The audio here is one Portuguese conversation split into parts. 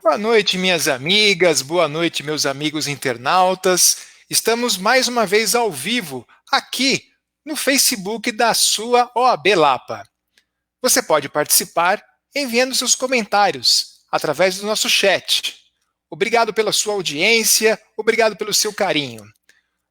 Boa noite, minhas amigas, boa noite, meus amigos internautas. Estamos mais uma vez ao vivo, aqui no Facebook da sua OAB Lapa. Você pode participar enviando seus comentários através do nosso chat. Obrigado pela sua audiência, obrigado pelo seu carinho.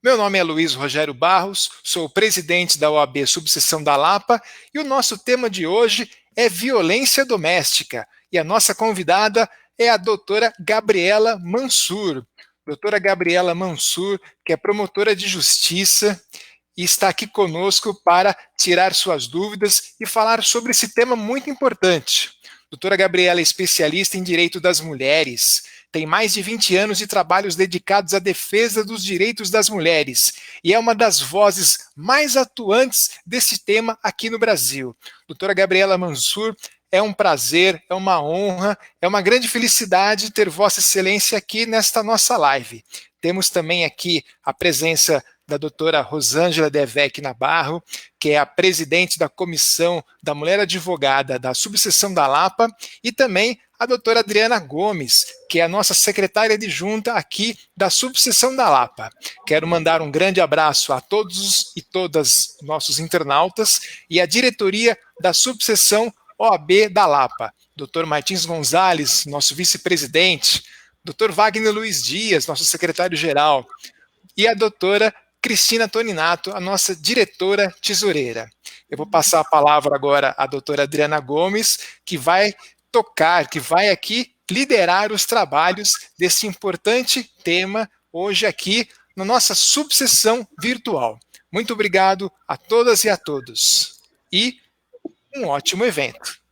Meu nome é Luiz Rogério Barros, sou o presidente da OAB Subseção da Lapa e o nosso tema de hoje é violência doméstica. E a nossa convidada é a doutora Gabriela Mansur. Doutora Gabriela Mansur, que é promotora de justiça e está aqui conosco para tirar suas dúvidas e falar sobre esse tema muito importante. Doutora Gabriela é especialista em direito das mulheres, tem mais de 20 anos de trabalhos dedicados à defesa dos direitos das mulheres e é uma das vozes mais atuantes desse tema aqui no Brasil. Doutora Gabriela Mansur, é um prazer, é uma honra, é uma grande felicidade ter Vossa Excelência aqui nesta nossa live. Temos também aqui a presença da doutora Rosângela Devec Nabarro, que é a presidente da Comissão da Mulher Advogada da Subseção da Lapa, e também a doutora Adriana Gomes, que é a nossa secretária adjunta aqui da Subseção da Lapa. Quero mandar um grande abraço a todos e todas nossos internautas e à diretoria da Subseção OAB da Lapa. Dr. Martins Gonzalez, nosso vice-presidente, Dr. Wagner Luiz Dias, nosso secretário-geral, e a doutora Cristina Toninato, a nossa diretora tesoureira. Eu vou passar a palavra agora à doutora Adriana Gomes, que vai tocar, que vai aqui liderar os trabalhos desse importante tema hoje aqui na nossa subseção virtual. Muito obrigado a todas e a todos. E um ótimo evento.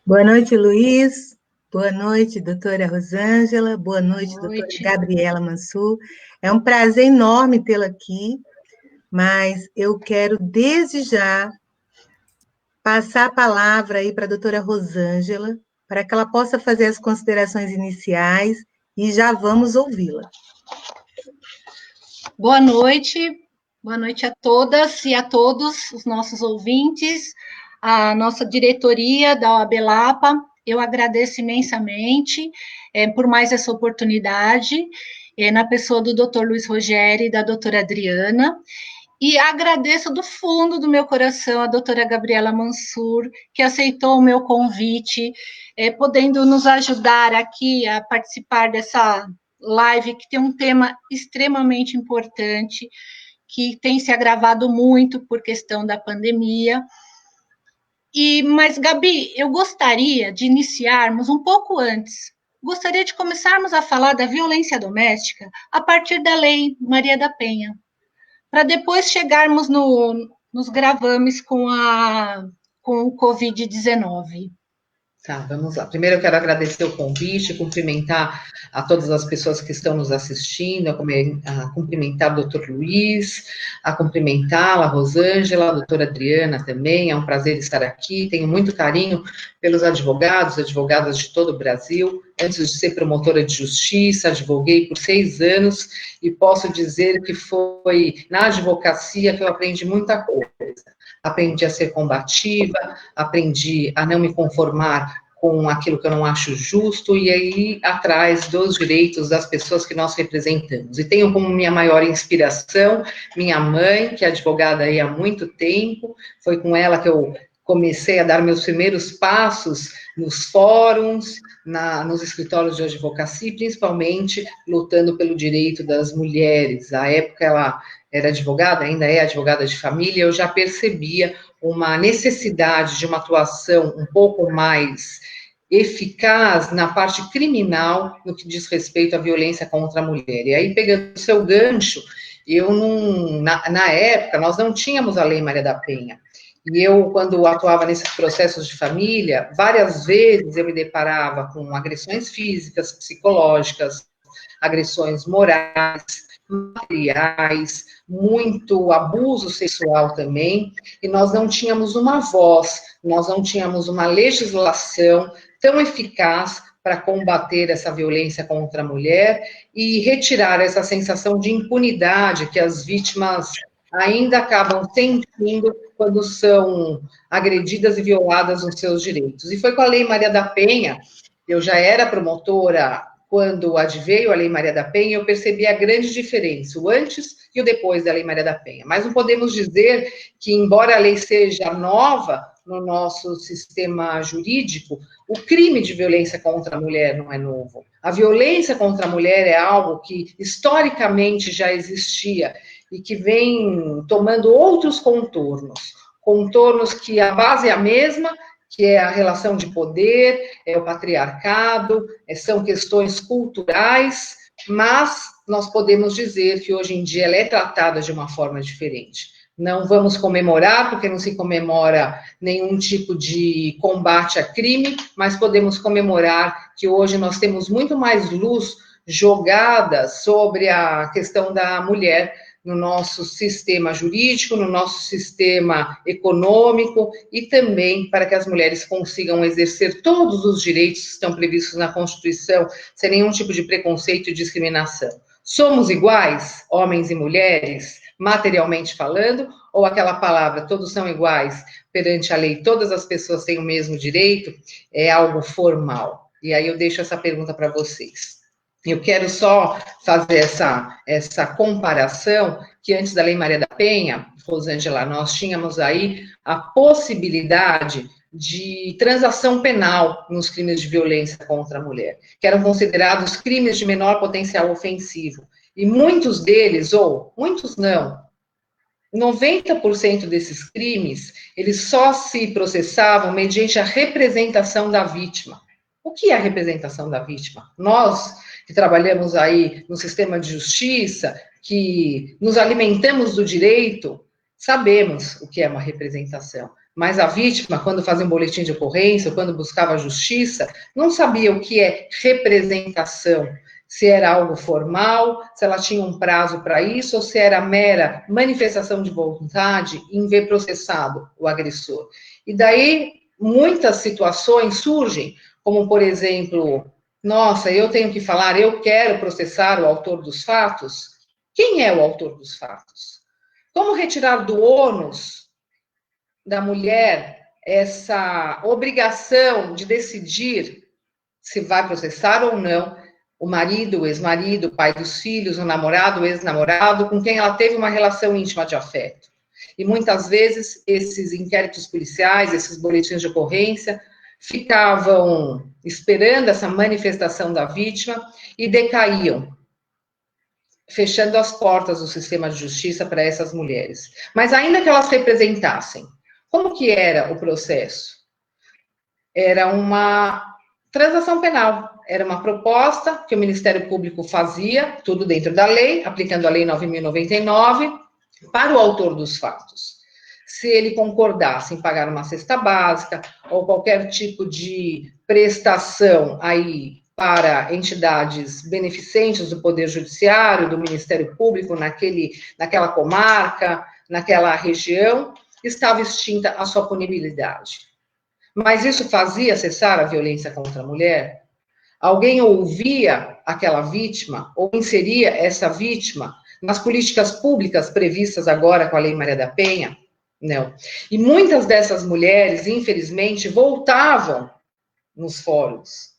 Boa noite, Luiz. Boa noite, doutora Rosângela. Boa noite, doutora Gabriela Mansur. É um prazer enorme tê-la aqui, mas eu quero, desde já, passar a palavra aí para a doutora Rosângela, para que ela possa fazer as considerações iniciais e já vamos ouvi-la. Boa noite a todas e a todos os nossos ouvintes, a nossa diretoria da OAB Lapa. Eu agradeço imensamente por mais essa oportunidade, na pessoa do Dr. Luiz Rogério e da doutora Adriana, e agradeço do fundo do meu coração a doutora Gabriela Mansur, que aceitou o meu convite, podendo nos ajudar aqui a participar dessa live, que tem um tema extremamente importante, que tem se agravado muito por questão da pandemia. Mas, Gabi, eu gostaria de iniciarmos um pouco antes. Gostaria de começarmos a falar da violência doméstica a partir da Lei Maria da Penha, para depois chegarmos nos gravames com o Covid-19. Tá, vamos lá. Primeiro eu quero agradecer o convite, cumprimentar a todas as pessoas que estão nos assistindo, a cumprimentar o doutor Luiz, a cumprimentá-la, a Rosângela, a doutora Adriana também, é um prazer estar aqui, tenho muito carinho pelos advogados, advogadas de todo o Brasil. Antes de ser promotora de justiça, advoguei por 6 anos e posso dizer que foi na advocacia que eu aprendi muita coisa. Aprendi a ser combativa, aprendi a não me conformar com aquilo que eu não acho justo e aí atrás dos direitos das pessoas que nós representamos. E tenho como minha maior inspiração minha mãe, que é advogada aí há muito tempo, foi com ela que eu comecei a dar meus primeiros passos nos fóruns, nos escritórios de advocacia, principalmente lutando pelo direito das mulheres. À época ela era advogada, ainda é advogada de família, eu já percebia uma necessidade de uma atuação um pouco mais eficaz na parte criminal no que diz respeito à violência contra a mulher. E aí, pegando o seu gancho, na época, nós não tínhamos a Lei Maria da Penha. E eu, quando atuava nesses processos de família, várias vezes eu me deparava com agressões físicas, psicológicas, agressões morais, materiais, muito abuso sexual também, e nós não tínhamos uma voz, nós não tínhamos uma legislação tão eficaz para combater essa violência contra a mulher e retirar essa sensação de impunidade que as vítimas ainda acabam sentindo quando são agredidas e violadas nos seus direitos. E foi com a Lei Maria da Penha Eu já era promotora quando adveio a Lei Maria da Penha, eu percebi a grande diferença, o antes e o depois da Lei Maria da Penha. Mas não podemos dizer que, embora a lei seja nova no nosso sistema jurídico, o crime de violência contra a mulher não é novo. A violência contra a mulher é algo que historicamente já existia e que vem tomando outros contornos que a base é a mesma, que é a relação de poder, é o patriarcado, são questões culturais, mas nós podemos dizer que hoje em dia ela é tratada de uma forma diferente. Não vamos comemorar, porque não se comemora nenhum tipo de combate a crime, mas podemos comemorar que hoje nós temos muito mais luz jogada sobre a questão da mulher no nosso sistema jurídico, no nosso sistema econômico e também para que as mulheres consigam exercer todos os direitos que estão previstos na Constituição, sem nenhum tipo de preconceito e discriminação. Somos iguais, homens e mulheres, materialmente falando, ou aquela palavra, todos são iguais, perante a lei, todas as pessoas têm o mesmo direito, é algo formal. E aí eu deixo essa pergunta para vocês. Eu quero só fazer essa comparação, que antes da Lei Maria da Penha, Rosângela, nós tínhamos aí a possibilidade de transação penal nos crimes de violência contra a mulher, que eram considerados crimes de menor potencial ofensivo. E muitos deles, ou muitos não, 90% desses crimes, eles só se processavam mediante a representação da vítima. O que é a representação da vítima? Nós que trabalhamos aí no sistema de justiça, que nos alimentamos do direito, sabemos o que é uma representação. Mas a vítima, quando fazia um boletim de ocorrência, ou quando buscava a justiça, não sabia o que é representação. Se era algo formal, se ela tinha um prazo para isso, ou se era mera manifestação de vontade em ver processado o agressor. E daí, muitas situações surgem, como, por exemplo, nossa, eu tenho que falar, eu quero processar o autor dos fatos. Quem é o autor dos fatos? Como retirar do ônus da mulher essa obrigação de decidir se vai processar ou não o marido, o ex-marido, o pai dos filhos, o namorado, o ex-namorado, com quem ela teve uma relação íntima de afeto. E muitas vezes esses inquéritos policiais, esses boletins de ocorrência, ficavam esperando essa manifestação da vítima e decaíam, fechando as portas do sistema de justiça para essas mulheres. Mas ainda que elas representassem, como que era o processo? Era uma transação penal, era uma proposta que o Ministério Público fazia, tudo dentro da lei, aplicando a Lei 9.099, para o autor dos fatos. Se ele concordasse em pagar uma cesta básica ou qualquer tipo de prestação aí para entidades beneficentes do Poder Judiciário, do Ministério Público, naquela comarca, naquela região, estava extinta a sua punibilidade. Mas isso fazia cessar a violência contra a mulher? Alguém ouvia aquela vítima ou inseria essa vítima nas políticas públicas previstas agora com a Lei Maria da Penha? Não. E muitas dessas mulheres, infelizmente, voltavam nos fóruns,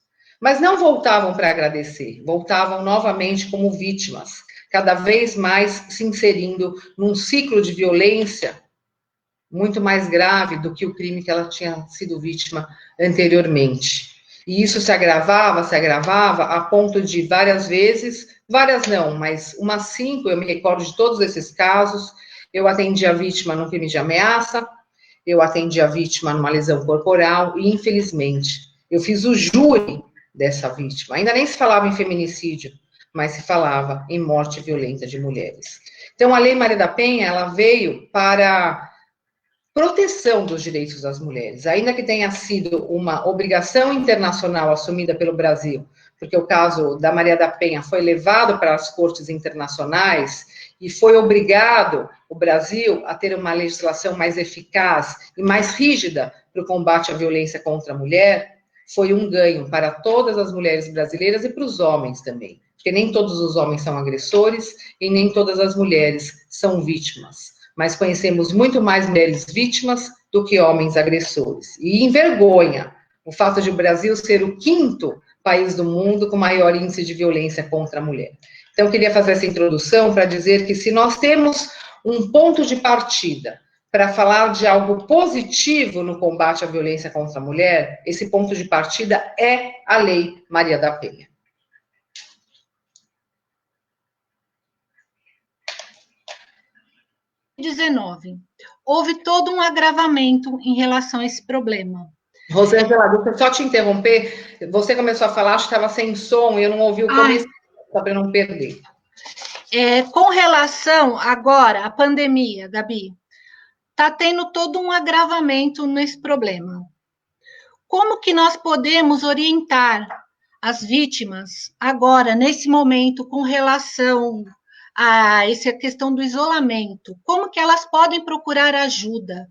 mas não voltavam para agradecer, voltavam novamente como vítimas, cada vez mais se inserindo num ciclo de violência muito mais grave do que o crime que ela tinha sido vítima anteriormente. E isso se agravava a ponto de várias vezes, várias não, mas umas 5, eu me recordo de todos esses casos. Eu atendi a vítima num crime de ameaça, eu atendi a vítima numa lesão corporal e, infelizmente, eu fiz o júri dessa vítima. Ainda nem se falava em feminicídio, mas se falava em morte violenta de mulheres. Então, a Lei Maria da Penha, ela veio para proteção dos direitos das mulheres, ainda que tenha sido uma obrigação internacional assumida pelo Brasil, porque o caso da Maria da Penha foi levado para as cortes internacionais e foi obrigado o Brasil a ter uma legislação mais eficaz e mais rígida para o combate à violência contra a mulher, foi um ganho para todas as mulheres brasileiras e para os homens também, porque nem todos os homens são agressores e nem todas as mulheres são vítimas. Mas conhecemos muito mais mulheres vítimas do que homens agressores. E envergonha o fato de o Brasil ser o 5º país do mundo com maior índice de violência contra a mulher. Então, eu queria fazer essa introdução para dizer que se nós temos um ponto de partida para falar de algo positivo no combate à violência contra a mulher, esse ponto de partida é a Lei Maria da Penha. Houve todo um agravamento em relação a esse problema. Rosângela, deixa eu só te interromper. Você começou a falar, acho que estava sem som, e eu não ouvi o começo, só para não perder. Com relação agora à pandemia, Gabi, está tendo todo um agravamento nesse problema. Como que nós podemos orientar as vítimas agora, nesse momento, com relação a essa questão do isolamento? Como que elas podem procurar ajuda?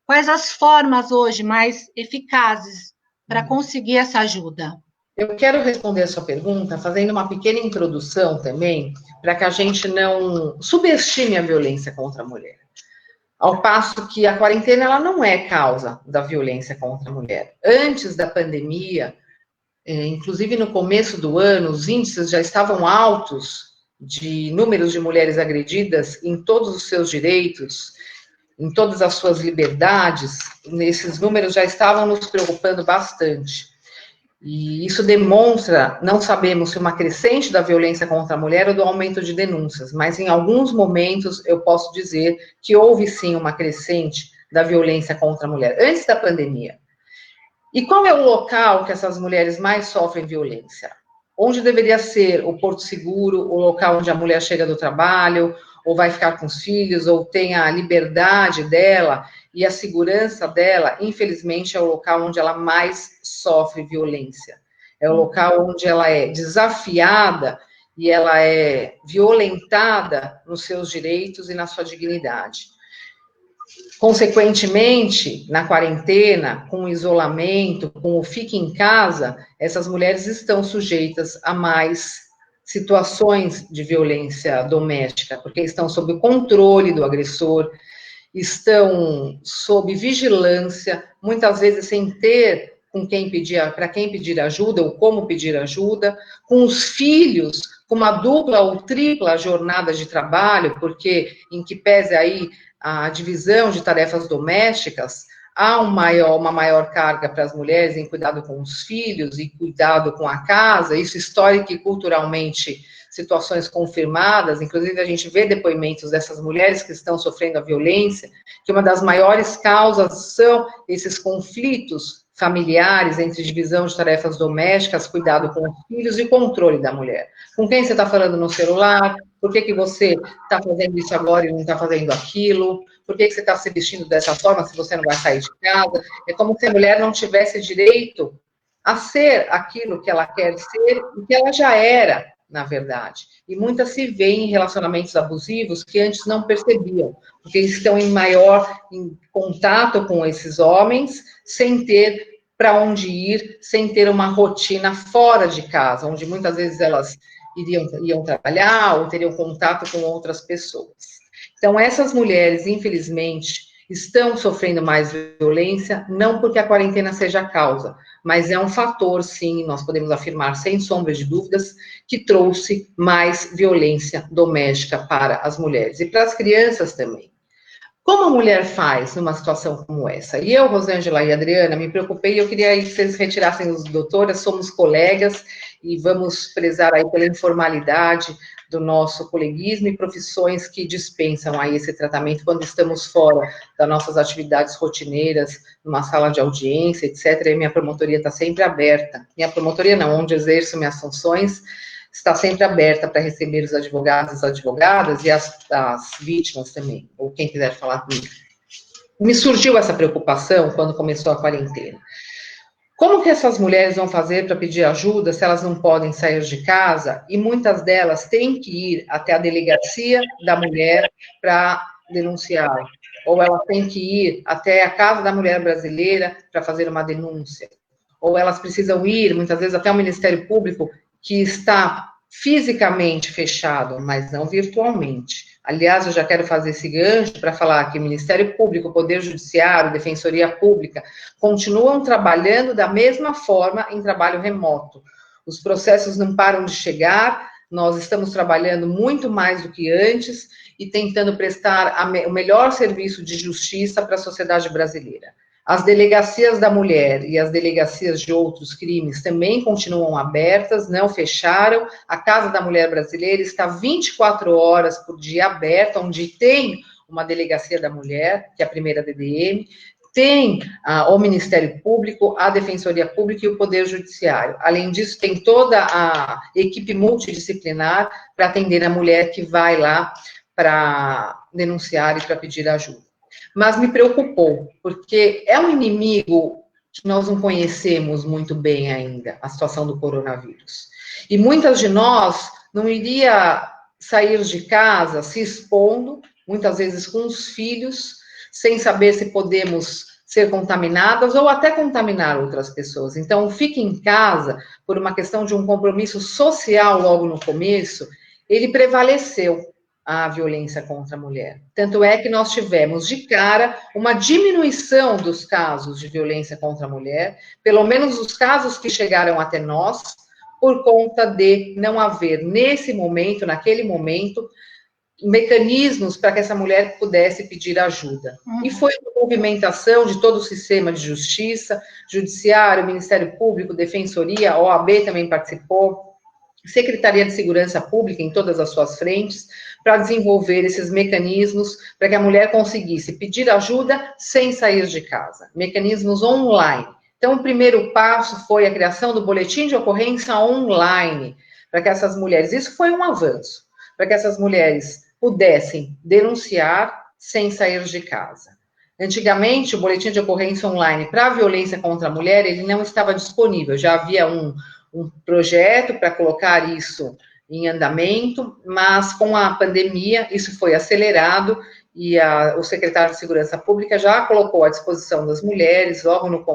Quais as formas hoje mais eficazes para conseguir essa ajuda? Eu quero responder a sua pergunta fazendo uma pequena introdução também, para que a gente não subestime a violência contra a mulher. Ao passo que a quarentena ela não é causa da violência contra a mulher. Antes da pandemia, inclusive no começo do ano, os índices já estavam altos de números de mulheres agredidas em todos os seus direitos, em todas as suas liberdades. Esses números já estavam nos preocupando bastante. E isso demonstra, não sabemos se uma crescente da violência contra a mulher ou do aumento de denúncias, mas em alguns momentos eu posso dizer que houve sim uma crescente da violência contra a mulher, antes da pandemia. E qual é o local que essas mulheres mais sofrem violência? Onde deveria ser o porto seguro, o local onde a mulher chega do trabalho, ou vai ficar com os filhos, ou tem a liberdade dela e a segurança dela, infelizmente, é o local onde ela mais sofre violência. É o local onde ela é desafiada e ela é violentada nos seus direitos e na sua dignidade. Consequentemente, na quarentena, com o isolamento, com o fique em casa, essas mulheres estão sujeitas a mais situações de violência doméstica, porque estão sob o controle do agressor, estão sob vigilância, muitas vezes sem ter para quem pedir ajuda ou como pedir ajuda, com os filhos, com uma dupla ou tripla jornada de trabalho, porque em que pese aí a divisão de tarefas domésticas, há uma maior carga para as mulheres em cuidado com os filhos e cuidado com a casa, isso histórico e culturalmente situações confirmadas, inclusive a gente vê depoimentos dessas mulheres que estão sofrendo a violência, que uma das maiores causas são esses conflitos familiares entre divisão de tarefas domésticas, cuidado com os filhos e controle da mulher. Com quem você está falando no celular? Por que você está fazendo isso agora e não está fazendo aquilo? Por que você está se vestindo dessa forma se você não vai sair de casa? É como se a mulher não tivesse direito a ser aquilo que ela quer ser e que ela já era, na verdade. E muitas se veem em relacionamentos abusivos que antes não percebiam, porque estão em contato com esses homens, sem ter para onde ir, sem ter uma rotina fora de casa, onde muitas vezes elas iam trabalhar ou teriam contato com outras pessoas. Então, essas mulheres, infelizmente, estão sofrendo mais violência, não porque a quarentena seja a causa, mas é um fator, sim, nós podemos afirmar, sem sombra de dúvidas, que trouxe mais violência doméstica para as mulheres e para as crianças também. Como a mulher faz numa situação como essa? E eu, Rosângela e Adriana, me preocupei, eu queria que vocês retirassem os doutoras, somos colegas e vamos prezar aí pela informalidade do nosso coleguismo e profissões que dispensam aí esse tratamento quando estamos fora das nossas atividades rotineiras, numa sala de audiência, etc. E minha promotoria está sempre aberta. Minha promotoria não, onde exerço minhas funções, está sempre aberta para receber os advogados e as advogadas e as vítimas também, ou quem quiser falar comigo. Me surgiu essa preocupação quando começou a quarentena. Como que essas mulheres vão fazer para pedir ajuda se elas não podem sair de casa? E muitas delas têm que ir até a delegacia da mulher para denunciar. Ou elas têm que ir até a Casa da Mulher Brasileira para fazer uma denúncia. Ou elas precisam ir, muitas vezes, até o Ministério Público, que está fisicamente fechado, mas não virtualmente. Aliás, eu já quero fazer esse gancho para falar que o Ministério Público, o Poder Judiciário, Defensoria Pública, continuam trabalhando da mesma forma em trabalho remoto. Os processos não param de chegar, nós estamos trabalhando muito mais do que antes e tentando prestar o melhor serviço de justiça para a sociedade brasileira. As delegacias da mulher e as delegacias de outros crimes também continuam abertas, não fecharam. A Casa da Mulher Brasileira está 24 horas por dia aberta, onde tem uma delegacia da mulher, que é a primeira DDM, tem o Ministério Público, a Defensoria Pública e o Poder Judiciário. Além disso, tem toda a equipe multidisciplinar para atender a mulher que vai lá para denunciar e para pedir ajuda. Mas me preocupou, porque é um inimigo que nós não conhecemos muito bem ainda, a situação do coronavírus. E muitas de nós não iria sair de casa se expondo, muitas vezes com os filhos, sem saber se podemos ser contaminadas ou até contaminar outras pessoas. Então, fique em casa, por uma questão de um compromisso social logo no começo, ele prevaleceu, a violência contra a mulher. Tanto é que nós tivemos, de cara, uma diminuição dos casos de violência contra a mulher, pelo menos os casos que chegaram até nós, por conta de não haver, nesse momento, naquele momento, mecanismos para que essa mulher pudesse pedir ajuda. E foi uma movimentação de todo o sistema de justiça, judiciário, Ministério Público, Defensoria, a OAB também participou, Secretaria de Segurança Pública em todas as suas frentes, para desenvolver esses mecanismos para que a mulher conseguisse pedir ajuda sem sair de casa. Mecanismos online. Então, o primeiro passo foi a criação do boletim de ocorrência online, para que essas mulheres, isso foi um avanço, para que essas mulheres pudessem denunciar sem sair de casa. Antigamente, o boletim de ocorrência online para a violência contra a mulher, ele não estava disponível, já havia um projeto para colocar isso em andamento, mas com a pandemia isso foi acelerado e o secretário de Segurança Pública já colocou à disposição das mulheres, logo no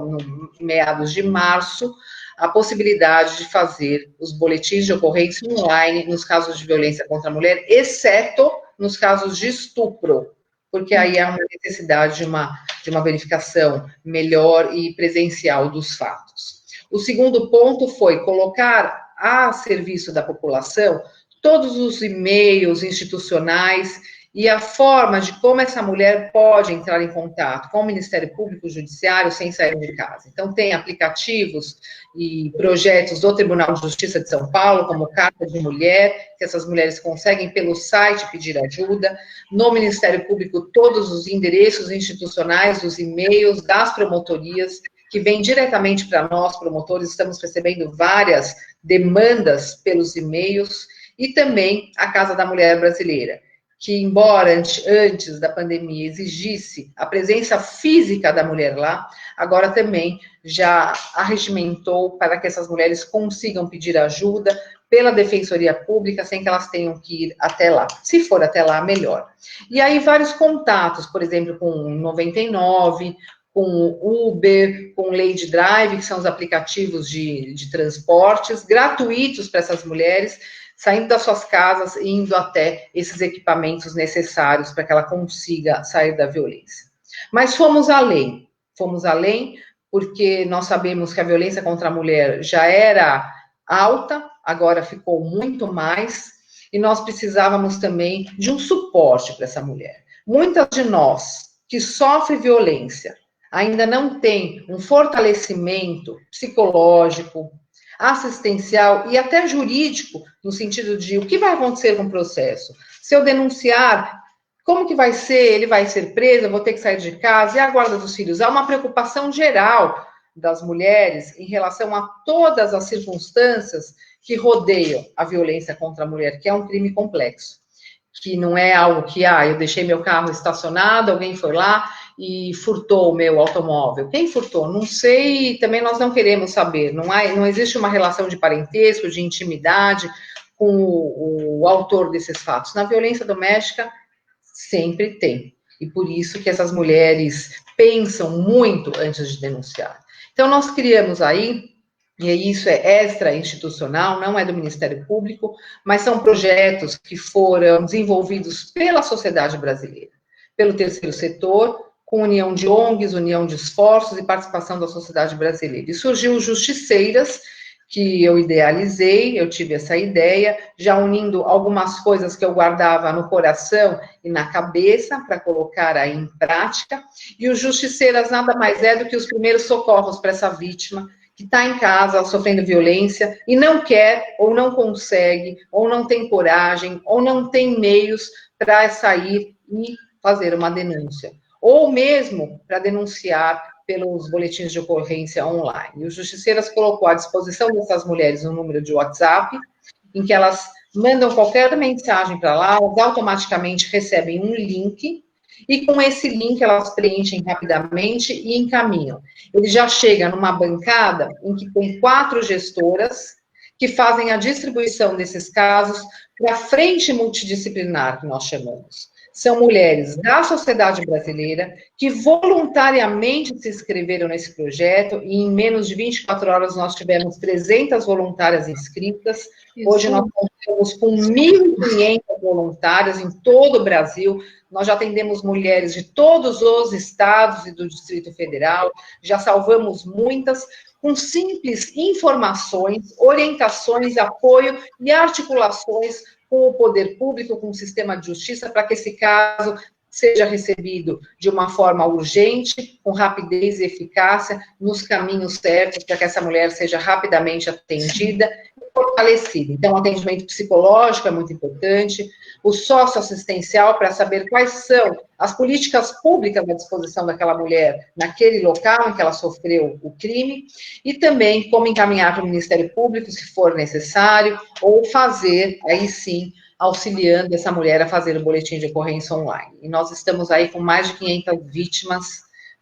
meados de março, a possibilidade de fazer os boletins de ocorrência online nos casos de violência contra a mulher, exceto nos casos de estupro, porque aí há uma necessidade de uma verificação melhor e presencial dos fatos. O segundo ponto foi colocar a serviço da população todos os e-mails institucionais e a forma de como essa mulher pode entrar em contato com o Ministério Público e Judiciário sem sair de casa. Então, tem aplicativos e projetos do Tribunal de Justiça de São Paulo, como Carta de Mulher, que essas mulheres conseguem pelo site pedir ajuda. No Ministério Público, todos os endereços institucionais, os e-mails das promotorias, que vem diretamente para nós, promotores, estamos recebendo várias demandas pelos e-mails, e também a Casa da Mulher Brasileira, que embora antes da pandemia exigisse a presença física da mulher lá, agora também já arregimentou para que essas mulheres consigam pedir ajuda pela Defensoria Pública, sem que elas tenham que ir até lá. Se for até lá, melhor. E aí vários contatos, por exemplo, com 99, com Uber, com Lady Drive, que são os aplicativos de transportes gratuitos para essas mulheres, saindo das suas casas e indo até esses equipamentos necessários para que ela consiga sair da violência. Mas fomos além porque nós sabemos que a violência contra a mulher já era alta, agora ficou muito mais, e nós precisávamos também de um suporte para essa mulher. Muitas de nós que sofrem violência ainda não tem um fortalecimento psicológico, assistencial e até jurídico, no sentido de o que vai acontecer com o processo. Se eu denunciar, como que vai ser? Ele vai ser preso, eu vou ter que sair de casa, e a guarda dos filhos? Há uma preocupação geral das mulheres em relação a todas as circunstâncias que rodeiam a violência contra a mulher, que é um crime complexo, que não é algo que, eu deixei meu carro estacionado, alguém foi lá e furtou o meu automóvel. Quem furtou? Não sei, também nós não queremos saber. Não existe uma relação de parentesco, de intimidade com o autor desses fatos. Na violência doméstica, sempre tem. E por isso que essas mulheres pensam muito antes de denunciar. Então, nós criamos aí e isso é extra-institucional, não é do Ministério Público, mas são projetos que foram desenvolvidos pela sociedade brasileira, pelo terceiro setor, com união de ONGs, união de esforços e participação da sociedade brasileira. E surgiu o Justiceiras, que eu idealizei, eu tive essa ideia, já unindo algumas coisas que eu guardava no coração e na cabeça, para colocar aí em prática, e o Justiceiras nada mais é do que os primeiros socorros para essa vítima, que está em casa sofrendo violência e não quer, ou não consegue, ou não tem coragem, ou não tem meios para sair e fazer uma denúncia. Ou mesmo para denunciar pelos boletins de ocorrência online. E o Justiceiras colocou à disposição dessas mulheres um número de WhatsApp, em que elas mandam qualquer mensagem para lá, elas automaticamente recebem um link, e com esse link elas preenchem rapidamente e encaminham. Ele já chega numa bancada em que tem 4 gestoras que fazem a distribuição desses casos para a frente multidisciplinar, que nós chamamos. São mulheres da sociedade brasileira que voluntariamente se inscreveram nesse projeto, e em menos de 24 horas nós tivemos 300 voluntárias inscritas. Hoje nós contamos com 1.500 voluntárias em todo o Brasil. Nós já atendemos mulheres de todos os estados e do Distrito Federal, já salvamos muitas, com simples informações, orientações, apoio e articulações com o poder público, com o sistema de justiça, para que esse caso seja recebido de uma forma urgente, com rapidez e eficácia, nos caminhos certos, para que essa mulher seja rapidamente atendida e fortalecida. Então, o atendimento psicológico é muito importante, o socioassistencial, para saber quais são as políticas públicas à disposição daquela mulher naquele local em que ela sofreu o crime, e também como encaminhar para o Ministério Público, se for necessário, ou fazer, aí sim, auxiliando essa mulher a fazer o boletim de ocorrência online. E nós estamos aí com mais de 500 vítimas,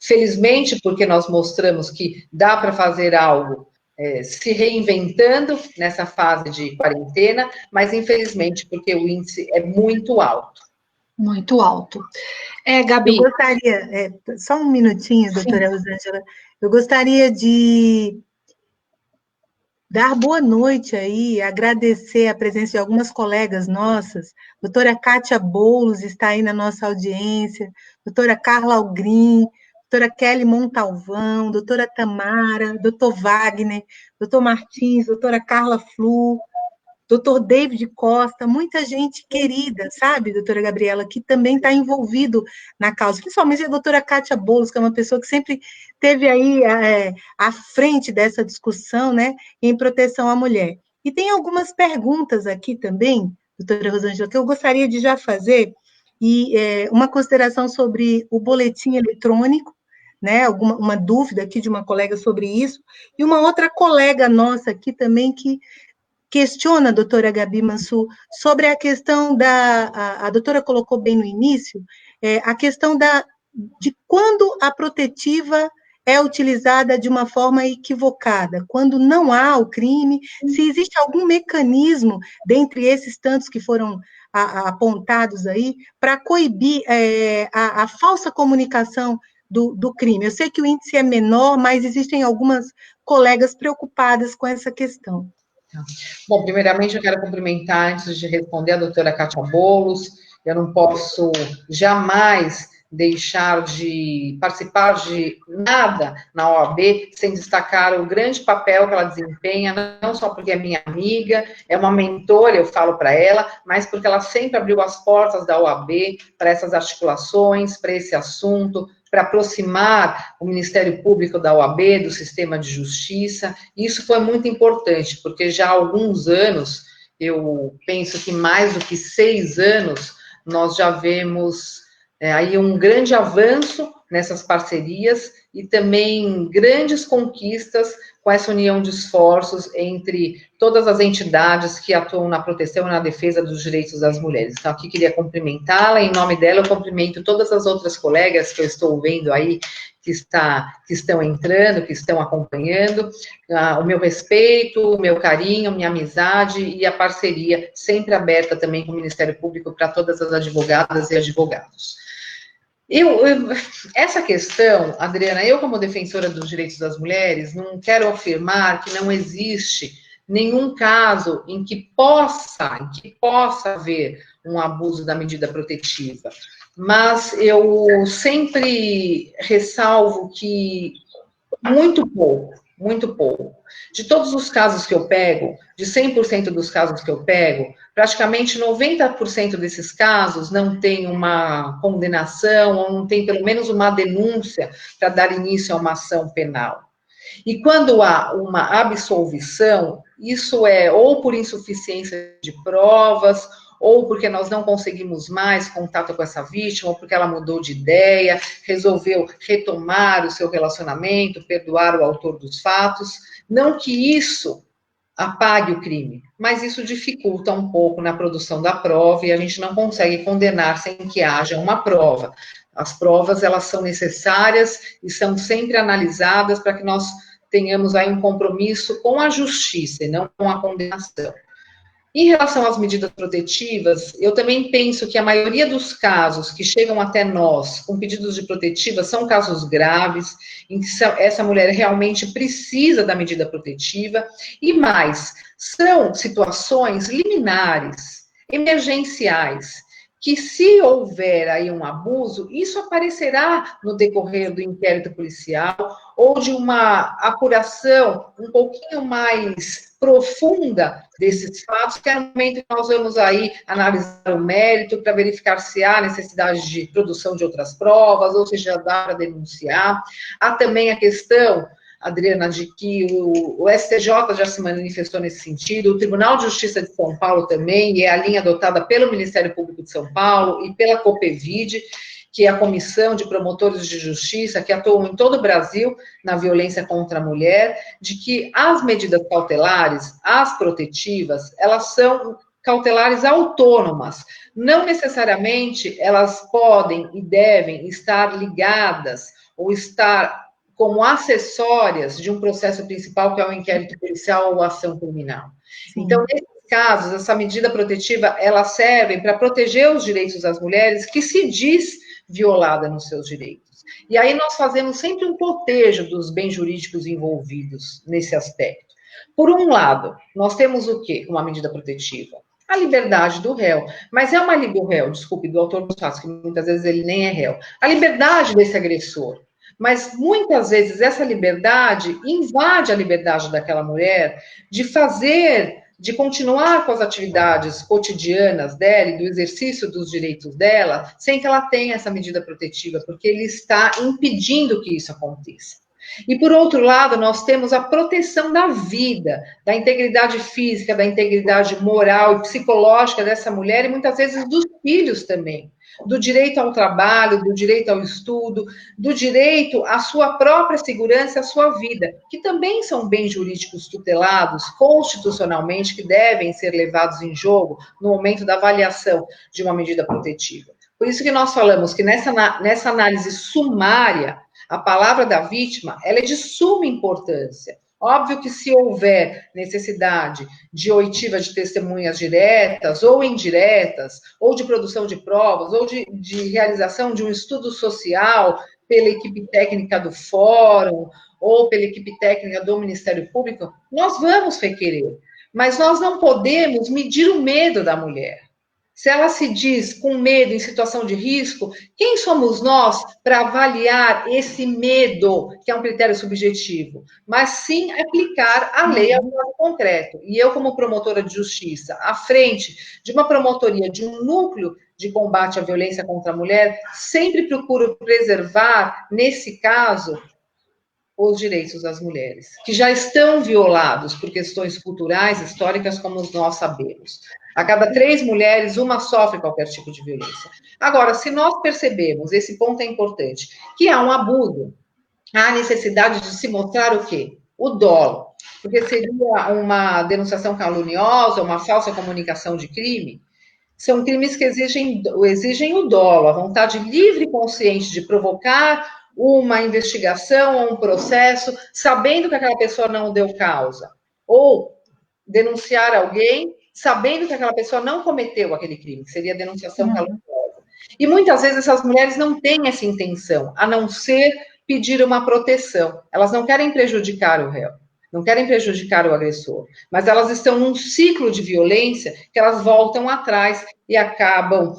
felizmente, porque nós mostramos que dá para fazer algo se reinventando nessa fase de quarentena, mas infelizmente porque o índice é muito alto. Muito alto. Gabi. Eu gostaria, só um minutinho, doutora Rosângela, eu gostaria de dar boa noite aí, agradecer a presença de algumas colegas nossas. Doutora Kátia Boulos está aí na nossa audiência, doutora Carla Algrim, doutora Kelly Montalvão, doutora Tamara, doutor Wagner, doutor Martins, doutora Carla Flu, doutor David Costa, muita gente querida, sabe, doutora Gabriela, que também está envolvido na causa, principalmente a doutora Kátia Boulos, que é uma pessoa que sempre esteve aí à frente dessa discussão, né, em proteção à mulher. E tem algumas perguntas aqui também, doutora Rosângela, que eu gostaria de já fazer, e uma consideração sobre o boletim eletrônico, né, uma dúvida aqui de uma colega sobre isso, e uma outra colega nossa aqui também que questiona a doutora Gabi Mansur sobre a questão a doutora colocou bem no início, a questão de quando a protetiva é utilizada de uma forma equivocada, quando não há o crime, se existe algum mecanismo, dentre esses tantos que foram apontados aí, para coibir a falsa comunicação do crime. Eu sei que o índice é menor, mas existem algumas colegas preocupadas com essa questão. Bom, primeiramente eu quero cumprimentar, antes de responder, a doutora Kátia Boulos. Eu não posso jamais deixar de participar de nada na OAB sem destacar o grande papel que ela desempenha, não só porque é minha amiga, é uma mentora, eu falo para ela, mas porque ela sempre abriu as portas da OAB para essas articulações, para esse assunto, para aproximar o Ministério Público da OAB, do sistema de justiça. Isso foi muito importante, porque já há alguns anos, eu penso que mais do que 6 anos, nós já vemos aí um grande avanço nessas parcerias e também grandes conquistas com essa união de esforços entre todas as entidades que atuam na proteção e na defesa dos direitos das mulheres. Então, aqui queria cumprimentá-la, em nome dela eu cumprimento todas as outras colegas que eu estou vendo aí, que estão entrando, que estão acompanhando, o meu respeito, o meu carinho, minha amizade e a parceria sempre aberta também com o Ministério Público para todas as advogadas e advogados. Essa questão, Adriana, eu como defensora dos direitos das mulheres, não quero afirmar que não existe nenhum caso em que possa haver um abuso da medida protetiva, mas eu sempre ressalvo que muito pouco. De todos os casos que eu pego, de 100% dos casos que eu pego, praticamente 90% desses casos não tem uma condenação, ou não tem pelo menos uma denúncia para dar início a uma ação penal. E quando há uma absolvição, isso é ou por insuficiência de provas, ou porque nós não conseguimos mais contato com essa vítima, ou porque ela mudou de ideia, resolveu retomar o seu relacionamento, perdoar o autor dos fatos. Não que isso apague o crime, mas isso dificulta um pouco na produção da prova e a gente não consegue condenar sem que haja uma prova. As provas, elas são necessárias e são sempre analisadas para que nós tenhamos aí um compromisso com a justiça e não com a condenação. Em relação às medidas protetivas, eu também penso que a maioria dos casos que chegam até nós com pedidos de protetiva são casos graves, em que essa mulher realmente precisa da medida protetiva, e mais, são situações liminares, emergenciais, que se houver aí um abuso, isso aparecerá no decorrer do inquérito policial ou de uma apuração um pouquinho mais profunda desses fatos, que é no momento que nós vamos aí analisar o mérito para verificar se há necessidade de produção de outras provas ou se já dá para denunciar. Há também a questão, Adriana, de que o STJ já se manifestou nesse sentido, o Tribunal de Justiça de São Paulo também, e é a linha adotada pelo Ministério Público de São Paulo e pela COPEVID, que é a Comissão de Promotores de Justiça, que atuam em todo o Brasil na violência contra a mulher, de que as medidas cautelares, as protetivas, elas são cautelares autônomas. Não necessariamente elas podem e devem estar ligadas ou estar como acessórias de um processo principal, que é o inquérito policial ou ação criminal. Sim. Então, nesses casos, essa medida protetiva, ela serve para proteger os direitos das mulheres que se diz violada nos seus direitos. E aí nós fazemos sempre um cotejo dos bens jurídicos envolvidos nesse aspecto. Por um lado, nós temos o quê? Uma medida protetiva? A liberdade do réu. Mas é uma liberdade do réu, desculpe, do autor dos fatos, que muitas vezes ele nem é réu. A liberdade desse agressor. Mas muitas vezes essa liberdade invade a liberdade daquela mulher de continuar com as atividades cotidianas dela e do exercício dos direitos dela, sem que ela tenha essa medida protetiva, porque ele está impedindo que isso aconteça. E, por outro lado, nós temos a proteção da vida, da integridade física, da integridade moral e psicológica dessa mulher e, muitas vezes, dos filhos também. Do direito ao trabalho, do direito ao estudo, do direito à sua própria segurança, à sua vida, que também são bens jurídicos tutelados constitucionalmente, que devem ser levados em jogo no momento da avaliação de uma medida protetiva. Por isso que nós falamos que nessa análise sumária, a palavra da vítima, ela é de suma importância. Óbvio que se houver necessidade de oitiva de testemunhas diretas ou indiretas, ou de produção de provas, ou de realização de um estudo social pela equipe técnica do fórum, ou pela equipe técnica do Ministério Público, nós vamos requerer. Mas nós não podemos medir o medo da mulher. Se ela se diz com medo, em situação de risco, quem somos nós para avaliar esse medo, que é um critério subjetivo? Mas sim aplicar a lei ao modo concreto. E eu, como promotora de justiça, à frente de uma promotoria, de um núcleo de combate à violência contra a mulher, sempre procuro preservar, nesse caso, os direitos das mulheres, que já estão violados por questões culturais, históricas, como nós sabemos. A cada 3 mulheres, uma sofre qualquer tipo de violência. Agora, se nós percebemos, esse ponto é importante, que há um abuso, há necessidade de se mostrar o quê? O dolo. Porque seria uma denunciação caluniosa, uma falsa comunicação de crime. São crimes que exigem o dolo, a vontade livre e consciente de provocar uma investigação ou um processo, sabendo que aquela pessoa não deu causa. Ou denunciar alguém sabendo que aquela pessoa não cometeu aquele crime, que seria a denunciação caluniosa. E muitas vezes essas mulheres não têm essa intenção, a não ser pedir uma proteção. Elas não querem prejudicar o réu, não querem prejudicar o agressor, mas elas estão num ciclo de violência que elas voltam atrás e acabam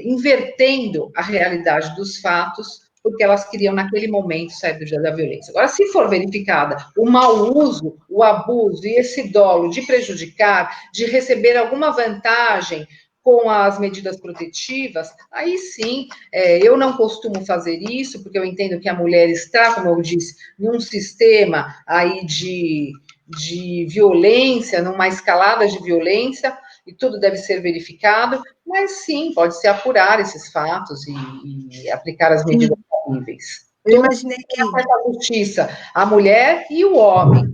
invertendo a realidade dos fatos, porque elas queriam, naquele momento, sair do dia da violência. Agora, se for verificada o mau uso, o abuso e esse dolo de prejudicar, de receber alguma vantagem com as medidas protetivas, aí sim, eu não costumo fazer isso, porque eu entendo que a mulher está, como eu disse, num sistema aí de violência, numa escalada de violência, e tudo deve ser verificado, mas sim, pode-se apurar esses fatos e aplicar as medidas cabíveis. Eu imaginei que... A justiça, a mulher e o homem.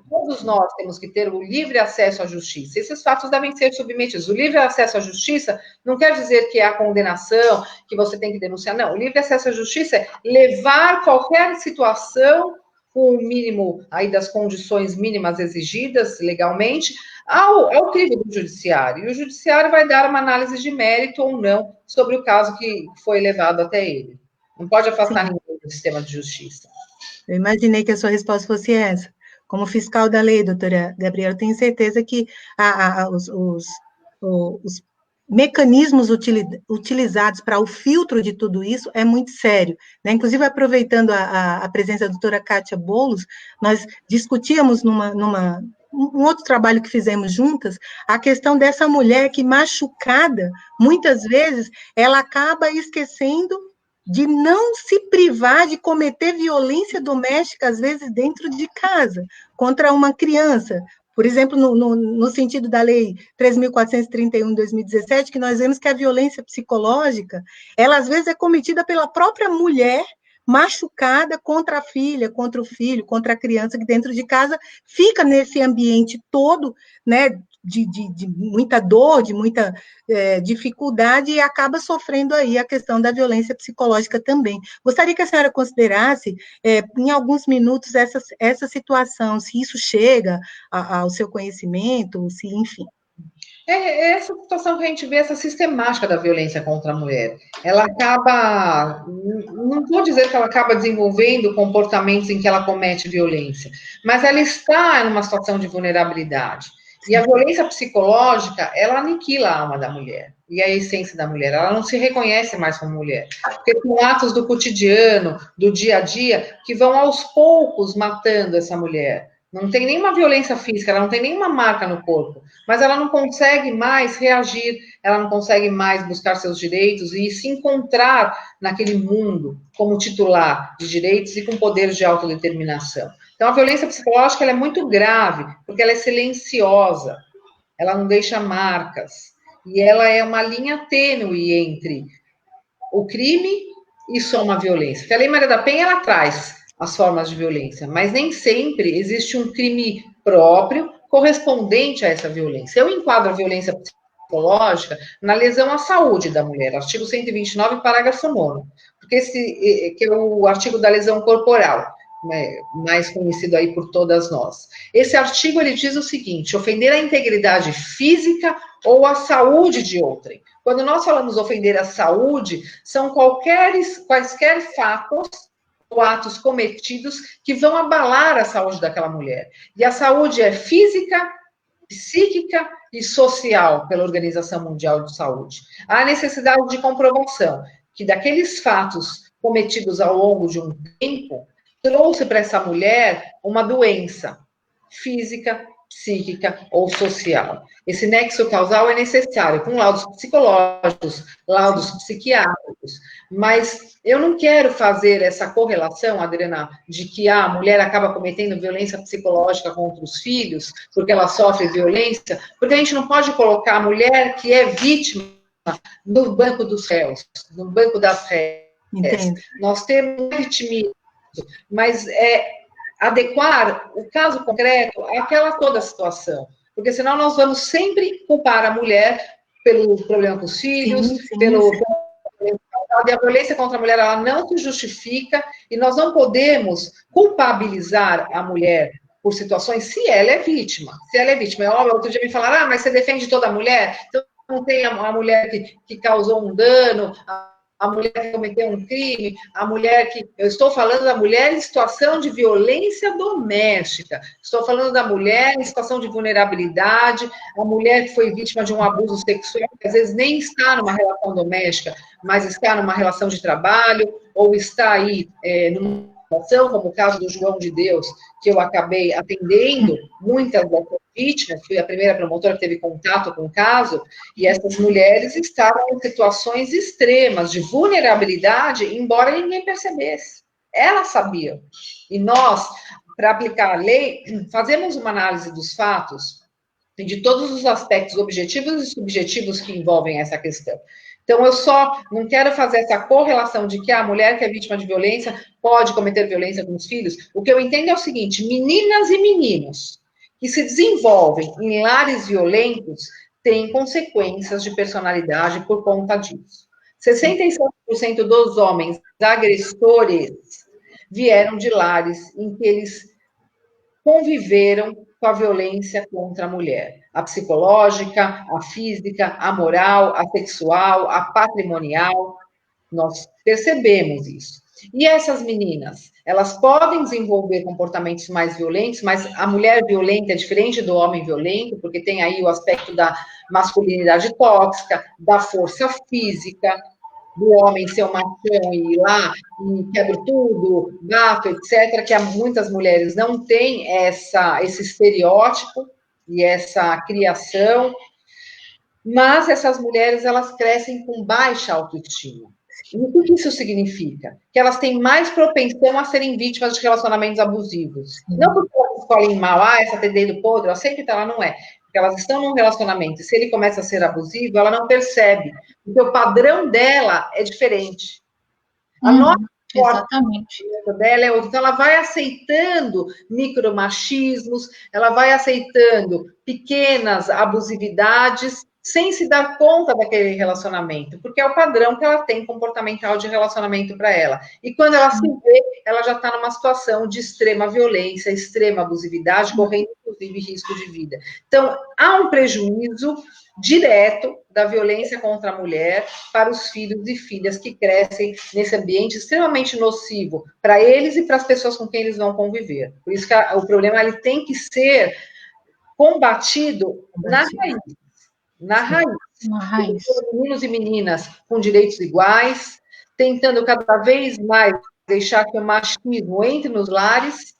Todos nós temos que ter o livre acesso à justiça. Esses fatos devem ser submetidos. O livre acesso à justiça não quer dizer que é a condenação, que você tem que denunciar. Não, o livre acesso à justiça é levar qualquer situação com o mínimo aí das condições mínimas exigidas legalmente ao crivo do judiciário. E o judiciário vai dar uma análise de mérito ou não sobre o caso que foi levado até ele. Não pode afastar ninguém do sistema de justiça. Eu imaginei que a sua resposta fosse essa. Como fiscal da lei, doutora Gabriela, eu tenho certeza que os mecanismos utilizados para o filtro de tudo isso é muito sério, né? Inclusive, aproveitando a presença da doutora Kátia Boulos, nós discutíamos um outro trabalho que fizemos juntas, a questão dessa mulher que, machucada, muitas vezes, ela acaba esquecendo de não se privar de cometer violência doméstica, às vezes, dentro de casa, contra uma criança. Por exemplo, no sentido da Lei 3.431, de 2017, que nós vemos que a violência psicológica, ela, às vezes, é cometida pela própria mulher, machucada contra a filha, contra o filho, contra a criança que dentro de casa fica nesse ambiente todo, né, de muita dor, de muita dificuldade, e acaba sofrendo aí a questão da violência psicológica também. Gostaria que a senhora considerasse, em alguns minutos, essa situação, se isso chega ao seu conhecimento, se, enfim. É essa situação que a gente vê, essa sistemática da violência contra a mulher. Ela acaba, não vou dizer que ela acaba desenvolvendo comportamentos em que ela comete violência, mas ela está numa situação de vulnerabilidade. E a violência psicológica, ela aniquila a alma da mulher e a essência da mulher. Ela não se reconhece mais como mulher. Porque são atos do cotidiano, do dia a dia, que vão aos poucos matando essa mulher. Não tem nenhuma violência física, ela não tem nenhuma marca no corpo, mas ela não consegue mais reagir, ela não consegue mais buscar seus direitos e se encontrar naquele mundo como titular de direitos e com poder de autodeterminação. Então, a violência psicológica ela é muito grave, porque ela é silenciosa, ela não deixa marcas, e ela é uma linha tênue entre o crime e só uma violência. Porque a Lei Maria da Penha, ela traz as formas de violência, mas nem sempre existe um crime próprio correspondente a essa violência. Eu enquadro a violência psicológica na lesão à saúde da mulher, artigo 129, parágrafo 9º, porque que é o artigo da lesão corporal, né, mais conhecido aí por todas nós. Esse artigo, ele diz o seguinte: ofender a integridade física ou a saúde de outrem. Quando nós falamos ofender a saúde, são quaisquer fatos ou atos cometidos que vão abalar a saúde daquela mulher. E a saúde é física, psíquica e social pela Organização Mundial de Saúde. Há necessidade de comprovação que daqueles fatos cometidos ao longo de um tempo trouxe para essa mulher uma doença física, psíquica ou social. Esse nexo causal é necessário, com laudos psicológicos, laudos psiquiátricos, mas eu não quero fazer essa correlação, Adriana, de que a mulher acaba cometendo violência psicológica contra os filhos, porque ela sofre violência, porque a gente não pode colocar a mulher que é vítima no banco dos réus, no banco das réis. Entendo. Nós temos vitimismo, mas adequar o caso concreto àquela toda a situação, porque senão nós vamos sempre culpar a mulher pelo problema com os filhos, pelo e a violência contra a mulher, ela não se justifica, e nós não podemos culpabilizar a mulher por situações se ela é vítima. Se ela é vítima, outro dia me falaram, mas você defende toda mulher? Então não tem a mulher que causou um dano a mulher que cometeu um crime, a mulher que... Eu estou falando da mulher em situação de violência doméstica, estou falando da mulher em situação de vulnerabilidade, a mulher que foi vítima de um abuso sexual, que às vezes nem está numa relação doméstica, mas está numa relação de trabalho, ou está aí numa situação, como o caso do João de Deus, que eu acabei atendendo, muitas dessas vítimas, fui a primeira promotora que teve contato com o caso, e essas mulheres estavam em situações extremas de vulnerabilidade, embora ninguém percebesse. Elas sabiam. E nós, para aplicar a lei, fazemos uma análise dos fatos e de todos os aspectos objetivos e subjetivos que envolvem essa questão. Então, eu só não quero fazer essa correlação de que a mulher que é vítima de violência pode cometer violência com os filhos. O que eu entendo é o seguinte: meninas e meninos que se desenvolvem em lares violentos têm consequências de personalidade por conta disso. 67% dos homens agressores vieram de lares em que eles conviveram com a violência contra a mulher. A psicológica, a física, a moral, a sexual, a patrimonial. Nós percebemos isso. E essas meninas, elas podem desenvolver comportamentos mais violentos, mas a mulher violenta é diferente do homem violento, porque tem aí o aspecto da masculinidade tóxica, da força física, do homem ser um machão e ir lá e quebra tudo, bato, etc., que muitas mulheres não têm esse estereótipo e essa criação, mas essas mulheres, elas crescem com baixa autoestima. E o que isso significa? Que elas têm mais propensão a serem vítimas de relacionamentos abusivos. Não porque elas escolhem mal, essa tem dedo podre, ela sempre está lá, não é. Porque elas estão num relacionamento, e se ele começa a ser abusivo, ela não percebe, porque o padrão dela é diferente. A nossa exatamente. Dela é outra. Então, ela vai aceitando micromachismos, ela vai aceitando pequenas abusividades, sem se dar conta daquele relacionamento, porque é o padrão que ela tem comportamental de relacionamento para ela. E quando ela se vê, ela já está numa situação de extrema violência, extrema abusividade, correndo, inclusive, risco de vida. Então, há um prejuízo direto da violência contra a mulher para os filhos e filhas que crescem nesse ambiente extremamente nocivo para eles e para as pessoas com quem eles vão conviver. Por isso que o problema ele tem que ser combatido na raiz. Na raiz. Meninos e meninas com direitos iguais, tentando cada vez mais deixar que o machismo entre nos lares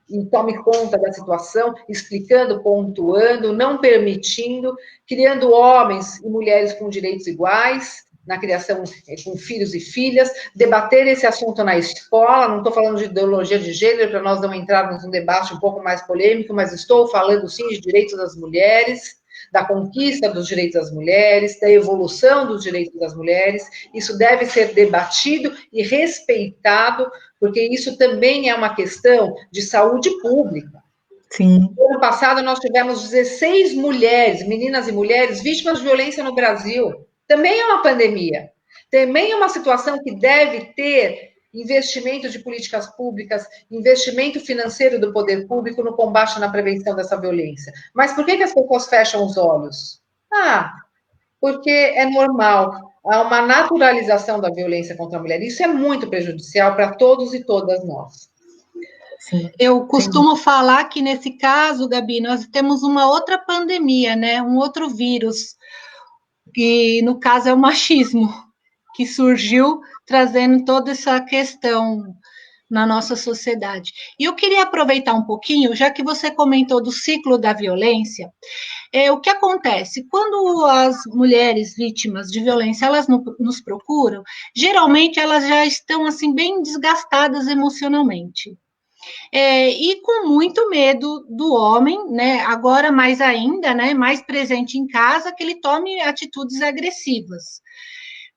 e tome conta da situação, explicando, pontuando, não permitindo, criando homens e mulheres com direitos iguais, na criação com filhos e filhas, debater esse assunto na escola, não estou falando de ideologia de gênero, para nós não entrarmos num debate um pouco mais polêmico, mas estou falando, sim, de direitos das mulheres, da conquista dos direitos das mulheres, da evolução dos direitos das mulheres. Isso deve ser debatido e respeitado, porque isso também é uma questão de saúde pública. Sim. No ano passado, nós tivemos 16 mulheres, meninas e mulheres, vítimas de violência no Brasil. Também é uma pandemia. Também é uma situação que deve ter investimento de políticas públicas, investimento financeiro do poder público no combate e na prevenção dessa violência. Mas por que as pessoas fecham os olhos? Porque é normal. Há uma naturalização da violência contra a mulher. Isso é muito prejudicial para todos e todas nós. Sim. Eu costumo falar que, nesse caso, Gabi, nós temos uma outra pandemia, né? Um outro vírus, que, no caso, é o machismo, que surgiu trazendo toda essa questão na nossa sociedade. E eu queria aproveitar um pouquinho, já que você comentou do ciclo da violência, o que acontece? Quando as mulheres vítimas de violência, elas nos procuram, geralmente elas já estão, assim, bem desgastadas emocionalmente. E com muito medo do homem, né, agora mais ainda, né, mais presente em casa, que ele tome atitudes agressivas.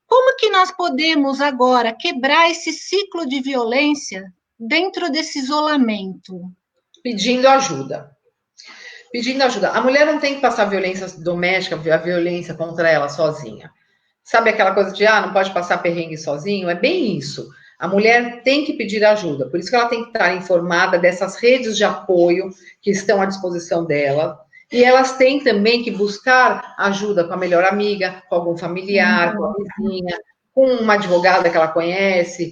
Como que nós podemos agora quebrar esse ciclo de violência dentro desse isolamento? Pedindo ajuda. Pedindo ajuda. A mulher não tem que passar violência doméstica, a violência contra ela sozinha. Sabe aquela coisa de, não pode passar perrengue sozinho? É bem isso. A mulher tem que pedir ajuda. Por isso que ela tem que estar informada dessas redes de apoio que estão à disposição dela. E elas têm também que buscar ajuda com a melhor amiga, com algum familiar, com a vizinha, com uma advogada que ela conhece,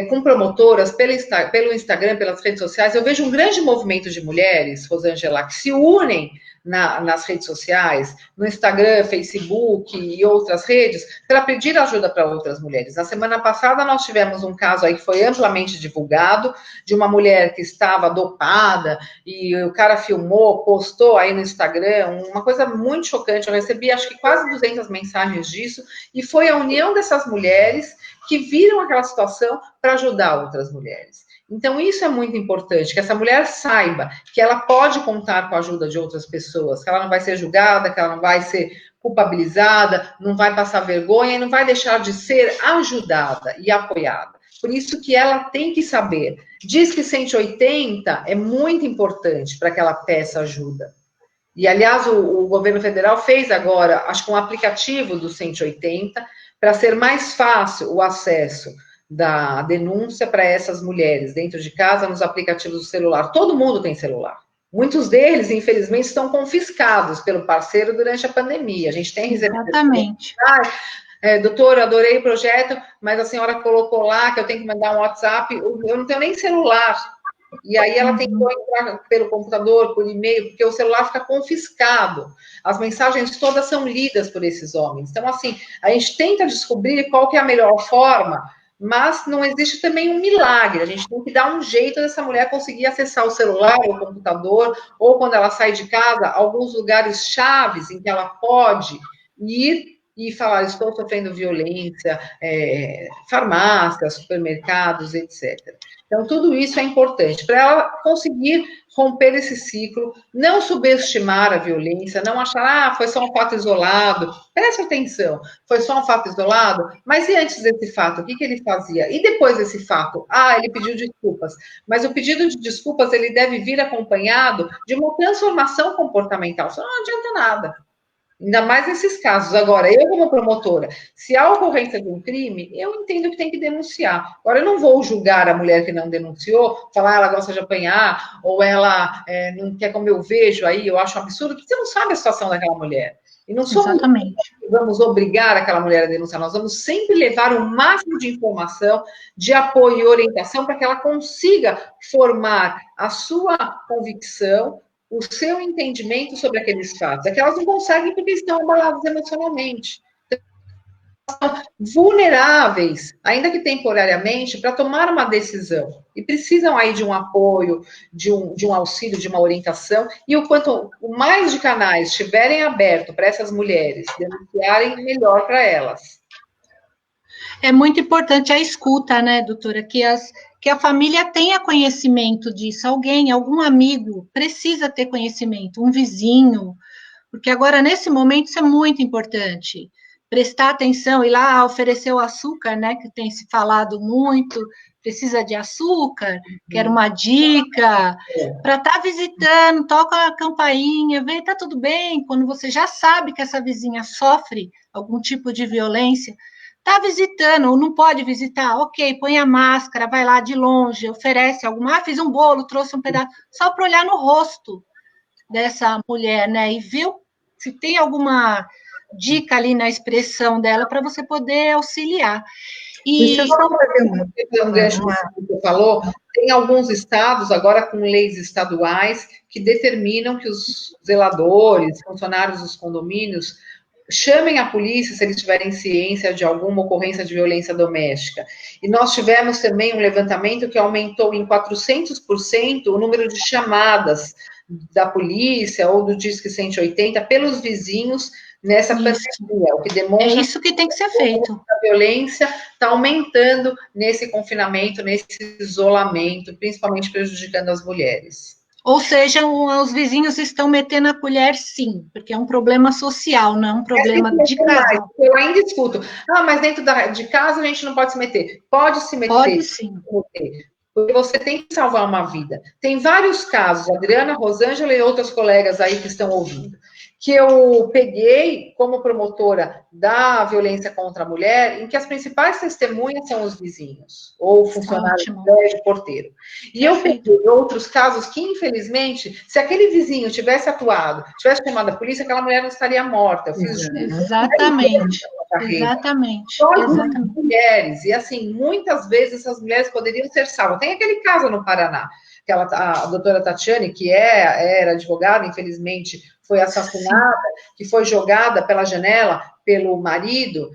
com promotoras, pelo Instagram, pelas redes sociais. Eu vejo um grande movimento de mulheres, Rosângela, que se unem nas redes sociais, no Instagram, Facebook e outras redes, para pedir ajuda para outras mulheres. Na semana passada, nós tivemos um caso aí que foi amplamente divulgado, de uma mulher que estava dopada, e o cara filmou, postou aí no Instagram, uma coisa muito chocante. Eu recebi, acho que quase 200 mensagens disso, e foi a união dessas mulheres que viram aquela situação para ajudar outras mulheres. Então, isso é muito importante, que essa mulher saiba que ela pode contar com a ajuda de outras pessoas, que ela não vai ser julgada, que ela não vai ser culpabilizada, não vai passar vergonha e não vai deixar de ser ajudada e apoiada. Por isso que ela tem que saber. Diz que 180 é muito importante para que ela peça ajuda. E, aliás, o governo federal fez agora, acho que um aplicativo do 180, para ser mais fácil o acesso da denúncia para essas mulheres dentro de casa, nos aplicativos do celular. Todo mundo tem celular. Muitos deles, infelizmente, estão confiscados pelo parceiro durante a pandemia. A gente tem recebido... Exatamente. Doutora, adorei o projeto, mas a senhora colocou lá que eu tenho que mandar um WhatsApp. Eu não tenho nem celular. E aí ela tentou entrar pelo computador, por e-mail, porque o celular fica confiscado. As mensagens todas são lidas por esses homens. Então, assim, a gente tenta descobrir qual que é a melhor forma, mas não existe também um milagre. A gente tem que dar um jeito dessa mulher conseguir acessar o celular, o computador, ou quando ela sai de casa, alguns lugares chaves em que ela pode ir e falar, estou sofrendo violência, farmácias, supermercados, etc. Então, tudo isso é importante para ela conseguir romper esse ciclo, não subestimar a violência, não achar, foi só um fato isolado. Preste atenção, foi só um fato isolado, mas e antes desse fato, o que ele fazia? E depois desse fato? Ele pediu desculpas. Mas o pedido de desculpas, ele deve vir acompanhado de uma transformação comportamental. Isso não adianta nada. Ainda mais nesses casos. Agora, eu como promotora, se há ocorrência de um crime, eu entendo que tem que denunciar. Agora, eu não vou julgar a mulher que não denunciou, falar ela gosta de apanhar, ou ela não quer como eu vejo aí, eu acho um absurdo, porque você não sabe a situação daquela mulher. E não somos que vamos obrigar aquela mulher a denunciar, nós vamos sempre levar o máximo de informação, de apoio e orientação para que ela consiga formar a sua convicção, o seu entendimento sobre aqueles fatos. É que elas não conseguem porque estão abaladas emocionalmente. Então, vulneráveis, ainda que temporariamente, para tomar uma decisão. E precisam aí de um apoio, de um auxílio, de uma orientação. E o quanto mais de canais estiverem abertos para essas mulheres denunciarem, melhor para elas. É muito importante a escuta, né, doutora? Que a família tenha conhecimento disso. Algum amigo precisa ter conhecimento, um vizinho, porque agora, nesse momento, isso é muito importante. Prestar atenção, ir lá oferecer o açúcar, né, que tem se falado muito, precisa de açúcar, quero uma dica, para estar visitando, toca a campainha, vê, tá tudo bem, quando você já sabe que essa vizinha sofre algum tipo de violência, tá visitando, ou não pode visitar, ok, põe a máscara, vai lá de longe, oferece alguma, fiz um bolo, trouxe um pedaço, só para olhar no rosto dessa mulher, né, e ver se tem alguma dica ali na expressão dela para você poder auxiliar. Deixa eu só fazer um gancho que você falou. Tem alguns estados, agora com leis estaduais, que determinam que os zeladores, funcionários dos condomínios, chamem a polícia se eles tiverem ciência de alguma ocorrência de violência doméstica. E nós tivemos também um levantamento que aumentou em 400% o número de chamadas da polícia ou do Disque 180 pelos vizinhos nessa pandemia, o que demonstra... É isso que tem que ser feito. A violência está aumentando nesse confinamento, nesse isolamento, principalmente prejudicando as mulheres. Ou seja, os vizinhos estão metendo a colher, sim, porque é um problema social, não é um problema de casal. Eu ainda escuto, mas dentro de casa a gente não pode se meter. Pode se meter. Pode sim. Porque você tem que salvar uma vida. Tem vários casos, Adriana, Rosângela e outras colegas aí que estão ouvindo, que eu peguei como promotora da violência contra a mulher, em que as principais testemunhas são os vizinhos, ou funcionários de porteiro. E eu peguei outros casos que, infelizmente, se aquele vizinho tivesse atuado, tivesse chamado a polícia, aquela mulher não estaria morta. Eu fiz Exatamente. carreira. Exatamente. Só Exatamente. as mulheres, e assim, muitas vezes essas mulheres poderiam ser salvas. Tem aquele caso no Paraná, que a doutora Tatiane, que era advogada, infelizmente foi assassinada, que foi jogada pela janela pelo marido.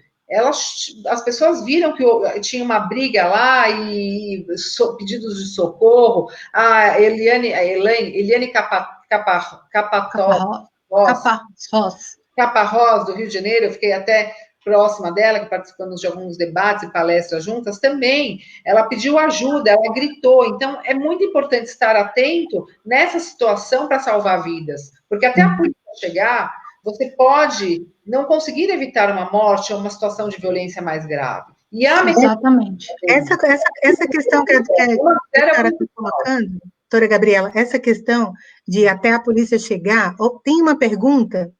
As pessoas viram que tinha uma briga lá e pedidos de socorro. A Eliane Caparrós, do Rio de Janeiro, eu fiquei até próxima dela, que participamos de alguns debates e palestras juntas, também, ela pediu ajuda, ela gritou, então é muito importante estar atento nessa situação para salvar vidas, porque até a polícia chegar, você pode não conseguir evitar uma morte ou uma situação de violência mais grave. E exatamente. Essa questão que a senhora está colocando, doutora Gabriela, essa questão de até a polícia chegar, tem uma pergunta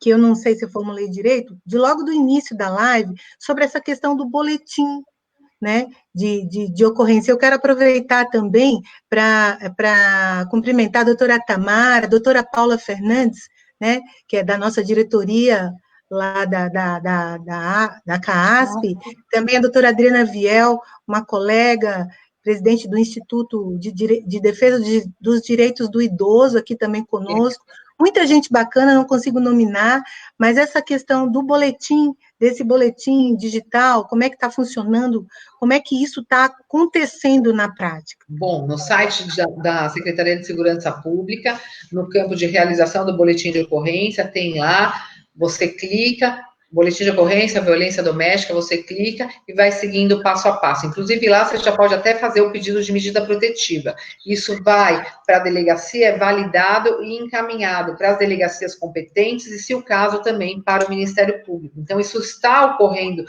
que eu não sei se eu formulei direito, de logo do início da live, sobre essa questão do boletim, né, de ocorrência. Eu quero aproveitar também para cumprimentar a doutora Tamara, a doutora Paula Fernandes, né, que é da nossa diretoria lá da CAASP, também a doutora Adriana Viel, uma colega, presidente do Instituto de Defesa dos Direitos do Idoso, aqui também conosco. Muita gente bacana, não consigo nominar, mas essa questão do boletim, desse boletim digital, como é que está funcionando, como é que isso está acontecendo na prática? Bom, no site da Secretaria de Segurança Pública, no campo de realização do boletim de ocorrência, tem lá, você clica, boletim de ocorrência, violência doméstica, você clica e vai seguindo passo a passo. Inclusive, lá você já pode até fazer o pedido de medida protetiva. Isso vai para a delegacia, é validado e encaminhado para as delegacias competentes e, se o caso, também para o Ministério Público. Então, isso está ocorrendo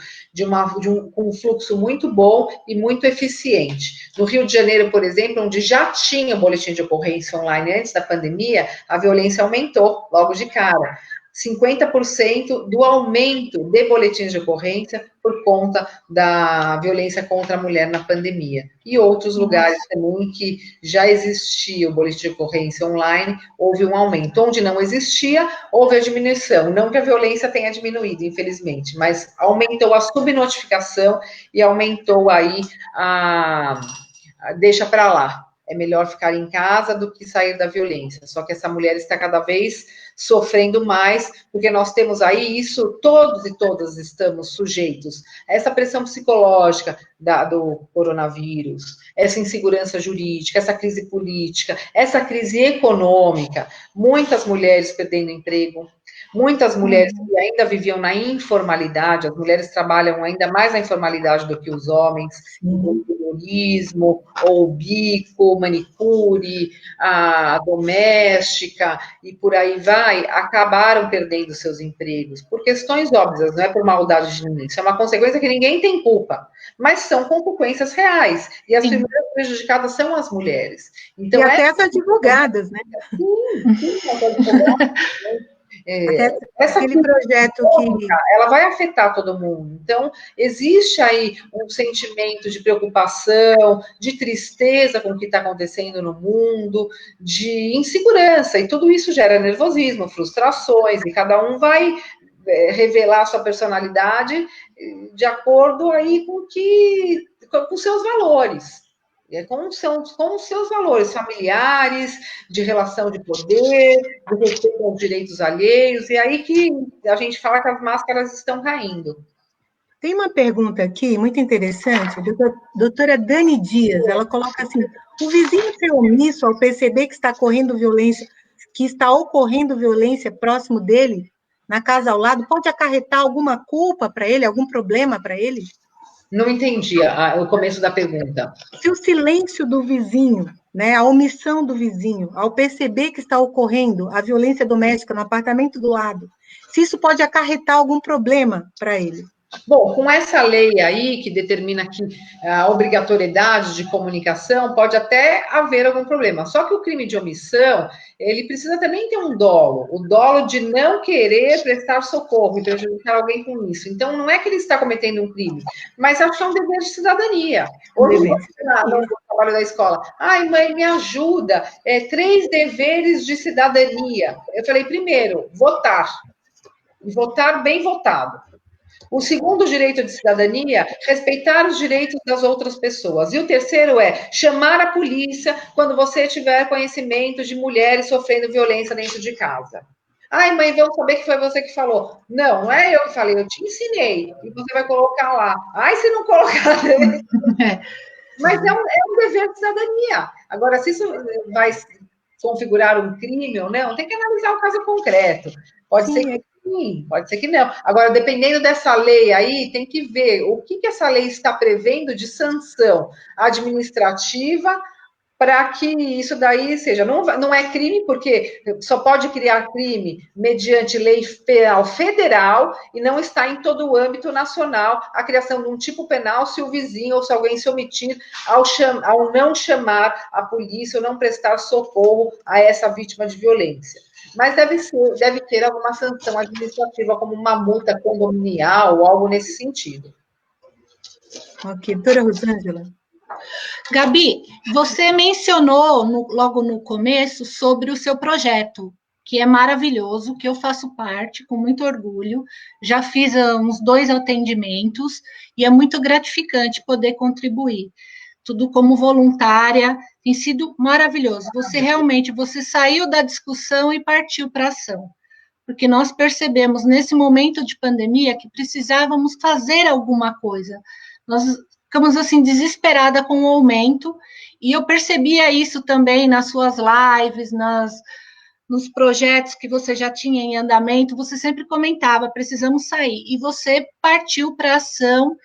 com um fluxo muito bom e muito eficiente. No Rio de Janeiro, por exemplo, onde já tinha o boletim de ocorrência online antes da pandemia, a violência aumentou logo de cara. 50% do aumento de boletins de ocorrência por conta da violência contra a mulher na pandemia. E outros lugares também que já existia o boletim de ocorrência online, houve um aumento. Onde não existia, houve a diminuição. Não que a violência tenha diminuído, infelizmente, mas aumentou a subnotificação e aumentou aí deixa para lá. É melhor ficar em casa do que sair da violência. Só que essa mulher está cada vez sofrendo mais, porque nós temos aí isso, todos e todas estamos sujeitos a essa pressão psicológica do coronavírus, essa insegurança jurídica, essa crise política, essa crise econômica, muitas mulheres perdendo emprego, muitas mulheres que ainda viviam na informalidade, as mulheres trabalham ainda mais na informalidade do que os homens, no turismo, ou bico, manicure, a doméstica, e por aí vai, acabaram perdendo seus empregos, por questões óbvias, não é por maldade de ninguém, isso é uma consequência que ninguém tem culpa, mas são consequências reais, e as primeiras prejudicadas são as mulheres. Então, e até as advogadas, né? Sim, as advogadas. Aquele projeto que ela vai afetar todo mundo. Então, existe aí um sentimento de preocupação, de tristeza com o que está acontecendo no mundo, de insegurança, e tudo isso gera nervosismo, frustrações, e cada um vai revelar sua personalidade de acordo aí com seus valores. Com os seus valores familiares, de relação de poder, de respeito aos direitos alheios, e aí que a gente fala que as máscaras estão caindo. Tem uma pergunta aqui muito interessante, doutora Dani Dias, ela coloca assim: o vizinho ser omisso ao perceber que está ocorrendo violência próximo dele, na casa ao lado, pode acarretar alguma culpa para ele, algum problema para ele? Não entendi o começo da pergunta. Se o silêncio do vizinho, né, a omissão do vizinho, ao perceber que está ocorrendo a violência doméstica no apartamento do lado, se isso pode acarretar algum problema para ele? Bom, com essa lei aí, que determina que a obrigatoriedade de comunicação, pode até haver algum problema. Só que o crime de omissão, ele precisa também ter um dolo. O dolo de não querer prestar socorro e prejudicar alguém com isso. Então, não é que ele está cometendo um crime, mas acho que é um dever de cidadania. Hoje, no trabalho da escola, ai, mãe, me ajuda, 3 deveres de cidadania. Eu falei, primeiro, votar. E votar bem votado. O segundo direito de cidadania, respeitar os direitos das outras pessoas. E o terceiro é chamar a polícia quando você tiver conhecimento de mulheres sofrendo violência dentro de casa. Ai, mãe, vamos saber que foi você que falou. Não, não é eu que falei, eu te ensinei. E você vai colocar lá. Ai, se não colocar... Mas é um dever de cidadania. Agora, se isso vai configurar um crime ou não, tem que analisar o caso concreto. Pode ser que sim, pode ser que não. Agora, dependendo dessa lei aí, tem que ver o que essa lei está prevendo de sanção administrativa para que isso daí seja, não é crime, porque só pode criar crime mediante lei penal federal e não está em todo o âmbito nacional a criação de um tipo penal se o vizinho ou se alguém se omitir ao não chamar a polícia ou não prestar socorro a essa vítima de violência. Mas deve ter alguma sanção administrativa, como uma multa condominial ou algo nesse sentido. Ok, doutora Rosângela. Gabi, você mencionou logo no começo sobre o seu projeto, que é maravilhoso, que eu faço parte com muito orgulho. Já fiz uns 2 atendimentos e é muito gratificante poder contribuir. Tudo como voluntária, tem sido maravilhoso. Você saiu da discussão e partiu para a ação. Porque nós percebemos nesse momento de pandemia que precisávamos fazer alguma coisa. Nós ficamos assim desesperada com o aumento, e eu percebia isso também nas suas lives, nos projetos que você já tinha em andamento, você sempre comentava, precisamos sair, e você partiu para a ação,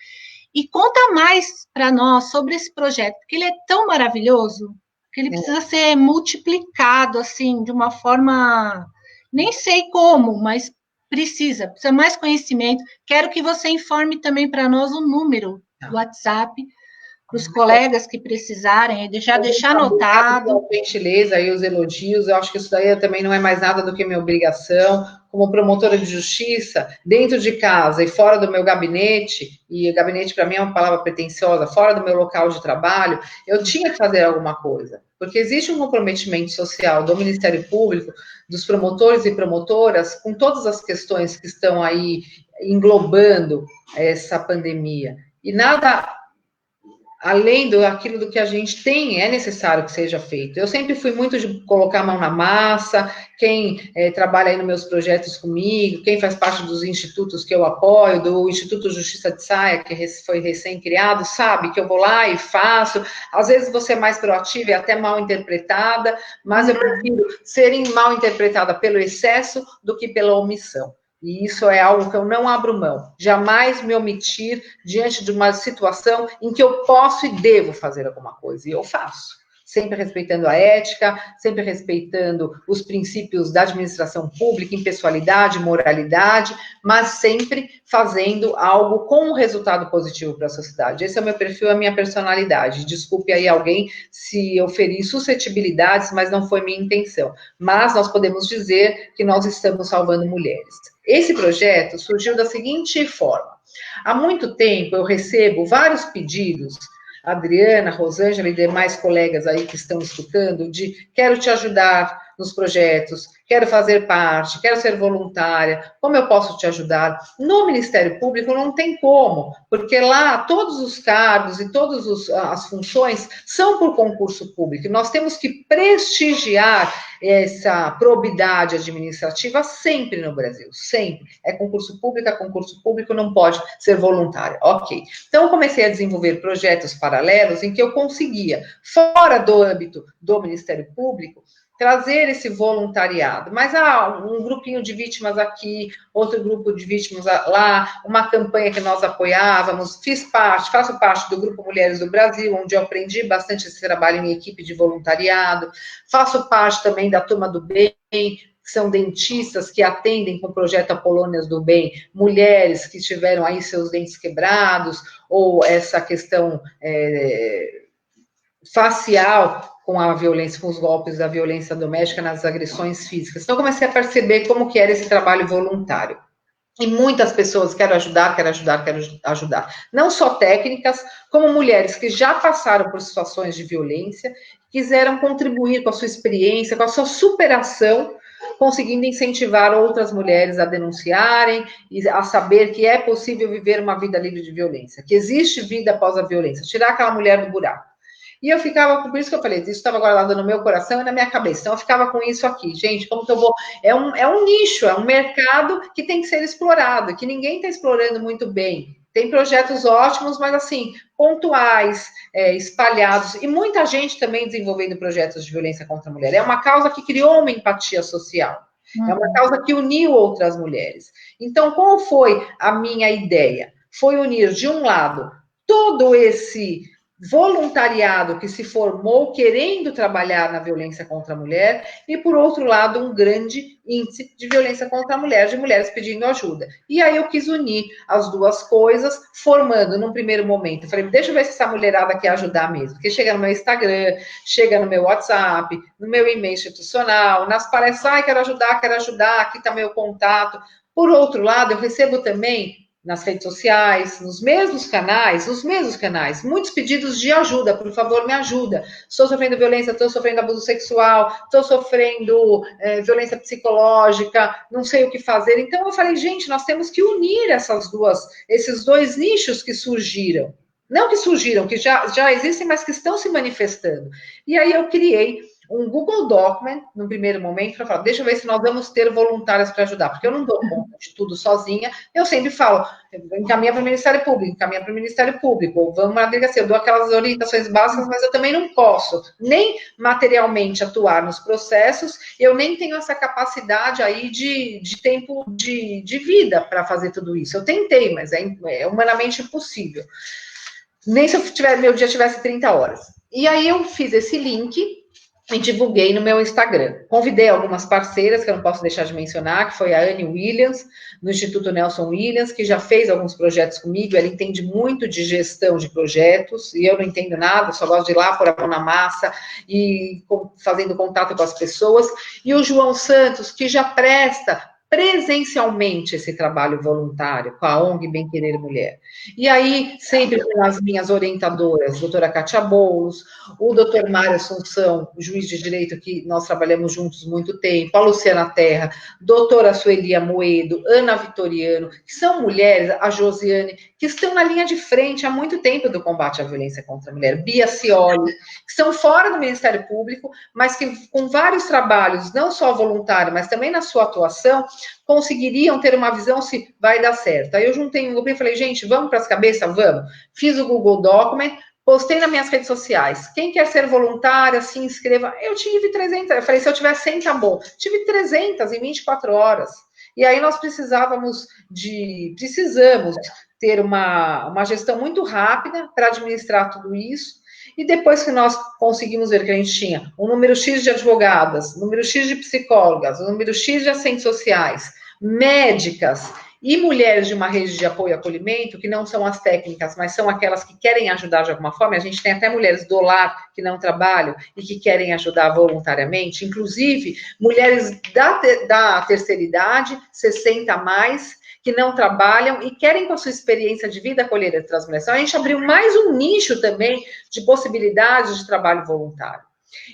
e conta mais para nós sobre esse projeto, porque ele é tão maravilhoso, que ele precisa ser multiplicado, assim, de uma forma, nem sei como, mas precisa mais conhecimento. Quero que você informe também para nós o número do WhatsApp, para os colegas que precisarem, deixar anotado. A gentileza e os elogios, eu acho que isso daí também não é mais nada do que minha obrigação, como promotora de justiça, dentro de casa e fora do meu gabinete, e gabinete para mim é uma palavra pretensiosa, fora do meu local de trabalho, eu tinha que fazer alguma coisa, porque existe um comprometimento social do Ministério Público, dos promotores e promotoras, com todas as questões que estão aí englobando essa pandemia. E nada além daquilo do que a gente tem, é necessário que seja feito. Eu sempre fui muito de colocar a mão na massa, quem trabalha aí nos meus projetos comigo, quem faz parte dos institutos que eu apoio, do Instituto Justiça de Saia, que foi recém-criado, sabe que eu vou lá e faço. Às vezes você é mais proativa e até mal interpretada, mas eu prefiro ser mal interpretada pelo excesso do que pela omissão. E isso é algo que eu não abro mão. Jamais me omitir diante de uma situação em que eu posso e devo fazer alguma coisa. E eu faço. Sempre respeitando a ética, sempre respeitando os princípios da administração pública, impessoalidade, moralidade, mas sempre fazendo algo com um resultado positivo para a sociedade. Esse é o meu perfil, a minha personalidade. Desculpe aí alguém se eu feri suscetibilidades, mas não foi minha intenção. Mas nós podemos dizer que nós estamos salvando mulheres. Esse projeto surgiu da seguinte forma. Há muito tempo eu recebo vários pedidos, Adriana, Rosângela e demais colegas aí que estão escutando, de quero te ajudar nos projetos, quero fazer parte, quero ser voluntária, como eu posso te ajudar? No Ministério Público não tem como, porque lá todos os cargos e todas as funções são por concurso público, e nós temos que prestigiar essa probidade administrativa sempre no Brasil, sempre. É concurso público não pode ser voluntário. Ok. Então, eu comecei a desenvolver projetos paralelos em que eu conseguia, fora do âmbito do Ministério Público, trazer esse voluntariado. Mas um grupinho de vítimas aqui, outro grupo de vítimas lá, uma campanha que nós apoiávamos, faço parte do Grupo Mulheres do Brasil, onde eu aprendi bastante esse trabalho em equipe de voluntariado, faço parte também da Turma do Bem, que são dentistas que atendem com o projeto Apolônias do Bem, mulheres que tiveram aí seus dentes quebrados, ou essa questão facial com a violência, com os golpes da violência doméstica nas agressões físicas. Então, eu comecei a perceber como que era esse trabalho voluntário. E muitas pessoas quero ajudar. Não só técnicas, como mulheres que já passaram por situações de violência, quiseram contribuir com a sua experiência, com a sua superação, conseguindo incentivar outras mulheres a denunciarem e a saber que é possível viver uma vida livre de violência, que existe vida após a violência, tirar aquela mulher do buraco. E eu ficava, por isso que eu falei, isso estava guardado no meu coração e na minha cabeça. Então, eu ficava com isso aqui. Gente, como que eu vou... É um nicho, é um mercado que tem que ser explorado, que ninguém está explorando muito bem. Tem projetos ótimos, mas, assim, pontuais, espalhados. E muita gente também desenvolvendo projetos de violência contra a mulher. É uma causa que criou uma empatia social. É uma causa que uniu outras mulheres. Então, qual foi a minha ideia? Foi unir, de um lado, todo esse voluntariado que se formou querendo trabalhar na violência contra a mulher e, por outro lado, um grande índice de violência contra a mulher, de mulheres pedindo ajuda. E aí eu quis unir as duas coisas, formando num primeiro momento. Eu falei, deixa eu ver se essa mulherada quer ajudar mesmo, porque chega no meu Instagram, chega no meu WhatsApp, no meu e-mail institucional, nas palestras, quero ajudar, aqui está meu contato. Por outro lado, eu recebo também nas redes sociais, nos mesmos canais, muitos pedidos de ajuda, por favor, me ajuda. Estou sofrendo violência, estou sofrendo abuso sexual, estou sofrendo violência psicológica, não sei o que fazer. Então, eu falei, gente, nós temos que unir esses dois nichos que surgiram. Não que surgiram, que já existem, mas que estão se manifestando. E aí eu criei um Google Document, no primeiro momento, para falar, deixa eu ver se nós vamos ter voluntárias para ajudar, porque eu não dou conta de tudo sozinha, eu sempre falo, encaminha para o Ministério Público, ou vamos na delegacia, eu dou aquelas orientações básicas, mas eu também não posso, nem materialmente atuar nos processos, eu nem tenho essa capacidade aí de tempo de vida para fazer tudo isso. Eu tentei, mas é humanamente impossível. Nem se meu dia tivesse 30 horas. E aí eu fiz esse link e divulguei no meu Instagram. Convidei algumas parceiras, que eu não posso deixar de mencionar, que foi a Anne Williams, no Instituto Nelson Williams, que já fez alguns projetos comigo, ela entende muito de gestão de projetos, e eu não entendo nada, só gosto de ir lá, pôr a mão na massa, e fazendo contato com as pessoas, e o João Santos, que já presta presencialmente esse trabalho voluntário com a ONG Bem Querer Mulher. E aí, sempre com as minhas orientadoras, doutora Kátia Boulos, o doutor Mário Assunção, juiz de direito que nós trabalhamos juntos há muito tempo, a Luciana Terra, doutora Sueli Amoedo, Ana Vitoriano, que são mulheres, a Josiane, que estão na linha de frente há muito tempo do combate à violência contra a mulher, Bia Cioli, que estão fora do Ministério Público, mas que com vários trabalhos, não só voluntário, mas também na sua atuação, conseguiriam ter uma visão se vai dar certo. Aí eu juntei um grupo e falei, gente, vamos para as cabeças? Vamos. Fiz o Google Document, postei nas minhas redes sociais. Quem quer ser voluntária, se inscreva. Eu tive 300, eu falei, se eu tiver 100, tá bom. Tive 300 em 24 horas. E aí nós precisamos ter uma gestão muito rápida para administrar tudo isso. E depois que nós conseguimos ver que a gente tinha um número X de advogadas, um número X de psicólogas, um número X de assistentes sociais, médicas e mulheres de uma rede de apoio e acolhimento, que não são as técnicas, mas são aquelas que querem ajudar de alguma forma. A gente tem até mulheres do lar que não trabalham e que querem ajudar voluntariamente, inclusive mulheres da terceira idade, 60 a mais, que não trabalham e querem, com a sua experiência de vida, acolher outras mulheres. Então, a gente abriu mais um nicho também de possibilidades de trabalho voluntário.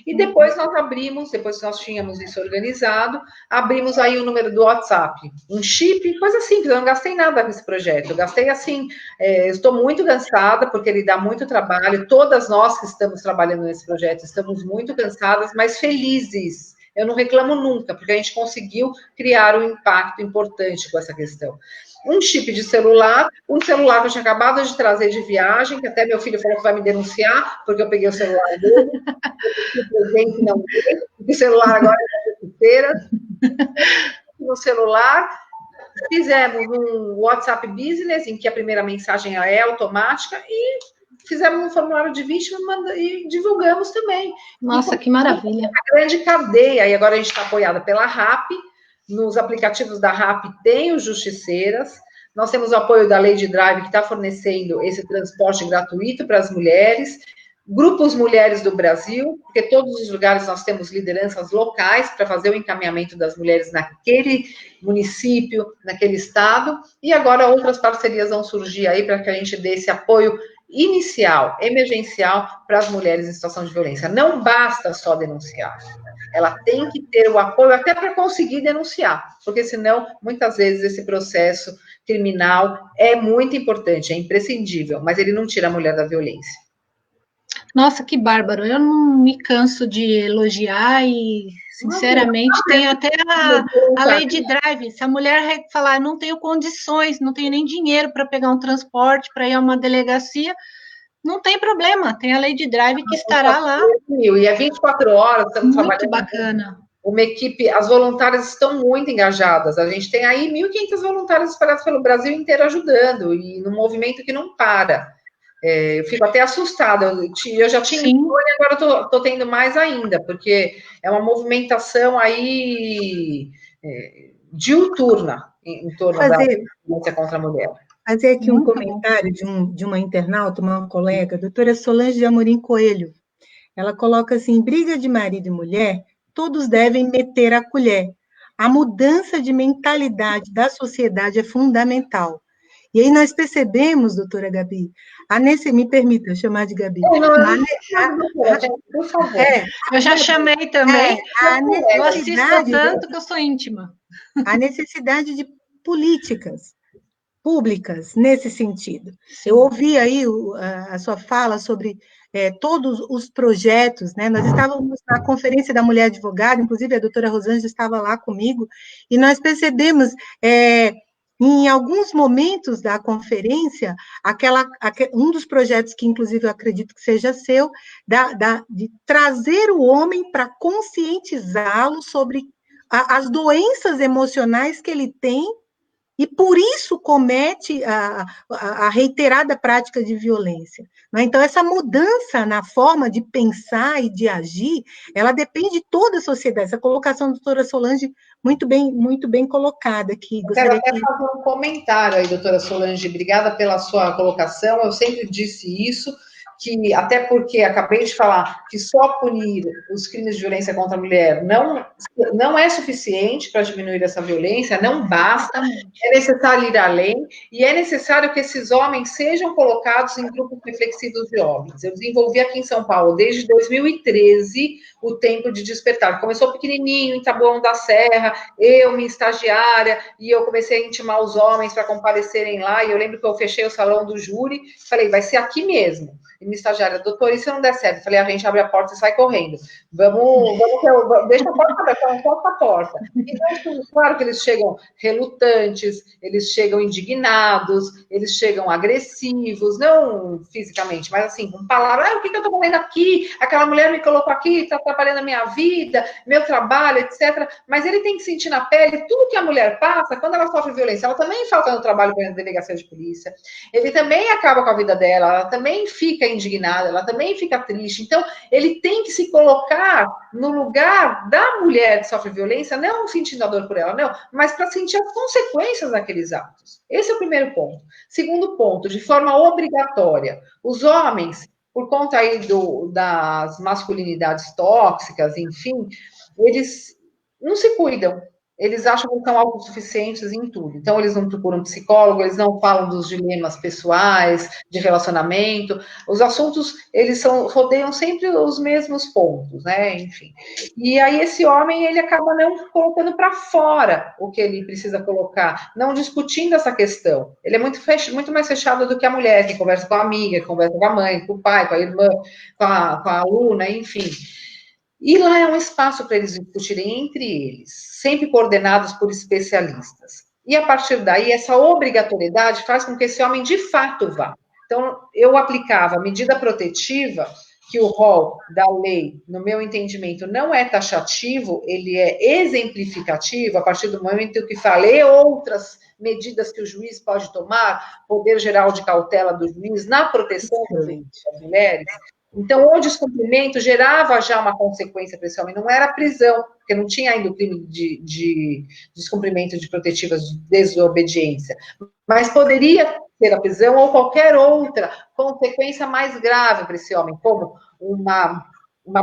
E depois nós abrimos, depois que nós tínhamos isso organizado, abrimos aí o número do WhatsApp, um chip, coisa simples, eu não gastei nada com esse projeto, eu gastei assim, estou muito cansada, porque ele dá muito trabalho, todas nós que estamos trabalhando nesse projeto estamos muito cansadas, mas felizes. Eu não reclamo nunca, porque a gente conseguiu criar um impacto importante com essa questão. Um chip de celular, um celular que eu tinha acabado de trazer de viagem, que até meu filho falou que vai me denunciar, porque eu peguei o celular dele, o presente não veio, o celular agora é da terceira. No celular, fizemos um WhatsApp Business, em que a primeira mensagem é automática, e fizemos um formulário de vítima e divulgamos também. Nossa, que maravilha. Uma grande cadeia, e agora a gente está apoiada pela RAP, nos aplicativos da RAP tem os Justiceiras, nós temos o apoio da Lady Drive, que está fornecendo esse transporte gratuito para as mulheres, grupos Mulheres do Brasil, porque todos os lugares nós temos lideranças locais para fazer o encaminhamento das mulheres naquele município, naquele estado, e agora outras parcerias vão surgir aí para que a gente dê esse apoio inicial, emergencial, para as mulheres em situação de violência. Não basta só denunciar. Ela tem que ter o apoio até para conseguir denunciar, porque senão, muitas vezes, esse processo criminal é muito importante, é imprescindível, mas ele não tira a mulher da violência. Nossa, que bárbaro. Eu não me canso de elogiar e, sinceramente, tem até a lei de drive. Se a mulher falar, não tenho condições, não tenho nem dinheiro para pegar um transporte, para ir a uma delegacia, não tem problema, tem a lei de drive que estará lá. E é 24 horas, estamos trabalhando. Muito bacana. Uma equipe, as voluntárias estão muito engajadas. A gente tem aí 1.500 voluntários espalhados pelo Brasil inteiro ajudando, e num movimento que não para. Eu fico até assustada. Eu já tinha e agora estou tendo mais ainda, porque é uma movimentação aí diuturna em torno da violência contra a mulher. Fazer aqui um comentário de uma internauta, uma colega, a doutora Solange de Amorim Coelho. Ela coloca assim: briga de marido e mulher, todos devem meter a colher. A mudança de mentalidade da sociedade é fundamental. E aí nós percebemos, doutora Gabi, me permita chamar de Gabi. Por favor. Eu já chamei também. Eu assisto tanto que eu sou íntima. A necessidade de políticas públicas nesse sentido. Eu ouvi aí a sua fala sobre todos os projetos, né? Nós estávamos na Conferência da Mulher Advogada, inclusive a doutora Rosângela estava lá comigo, e nós percebemos, em alguns momentos da conferência, um dos projetos que, inclusive, eu acredito que seja seu, de trazer o homem para conscientizá-lo sobre as doenças emocionais que ele tem, e por isso comete a reiterada prática de violência. Então, essa mudança na forma de pensar e de agir, ela depende de toda a sociedade. Essa colocação da doutora Solange, muito bem colocada aqui. Quero até fazer um comentário aí, doutora Solange, obrigada pela sua colocação. Eu sempre disse isso, que até porque acabei de falar que só punir os crimes de violência contra a mulher não é suficiente para diminuir essa violência, não basta, é necessário ir além, e é necessário que esses homens sejam colocados em grupos reflexivos de homens. Eu desenvolvi aqui em São Paulo, desde 2013, o Tempo de Despertar. Começou pequenininho, em Taboão da Serra, minha estagiária, e eu comecei a intimar os homens para comparecerem lá, e eu lembro que eu fechei o salão do júri, falei, vai ser aqui mesmo. E minha estagiária, doutor, e se não der certo? Eu falei, a gente abre a porta e sai correndo. Deixa a porta aberta, não toca a porta. Então, claro que eles chegam relutantes, eles chegam indignados, eles chegam agressivos, não fisicamente, mas assim, com palavras, o que eu estou comendo aqui? Aquela mulher me colocou aqui, está atrapalhando a minha vida, meu trabalho, etc. Mas ele tem que sentir na pele tudo que a mulher passa quando ela sofre violência. Ela também falta no trabalho com a delegacia de polícia, ele também acaba com a vida dela, ela também fica indignada, ela também fica triste. Então, ele tem que se colocar no lugar da mulher que sofre violência, não sentindo a dor por ela, não, mas para sentir as consequências daqueles atos. Esse é o primeiro ponto. Segundo ponto, de forma obrigatória, os homens, por conta aí das masculinidades tóxicas, enfim, eles não se cuidam. Eles acham que são autossuficientes em tudo. Então, eles não procuram psicólogo, eles não falam dos dilemas pessoais, de relacionamento. Os assuntos, eles rodeiam sempre os mesmos pontos, né? Enfim. E aí, esse homem, ele acaba não colocando para fora o que ele precisa colocar, não discutindo essa questão. Ele é muito mais fechado do que a mulher, que conversa com a amiga, que conversa com a mãe, com o pai, com a irmã, com a aluna, enfim. E lá é um espaço para eles discutirem entre eles, sempre coordenados por especialistas. E a partir daí, essa obrigatoriedade faz com que esse homem de fato vá. Então, eu aplicava a medida protetiva, que o rol da lei, no meu entendimento, não é taxativo, ele é exemplificativo, a partir do momento que falei outras medidas que o juiz pode tomar, poder geral de cautela do juiz na proteção das mulheres. Então, o descumprimento gerava já uma consequência para esse homem, não era prisão, porque não tinha ainda o crime de descumprimento de protetivas de desobediência, mas poderia ter a prisão ou qualquer outra consequência mais grave para esse homem, como uma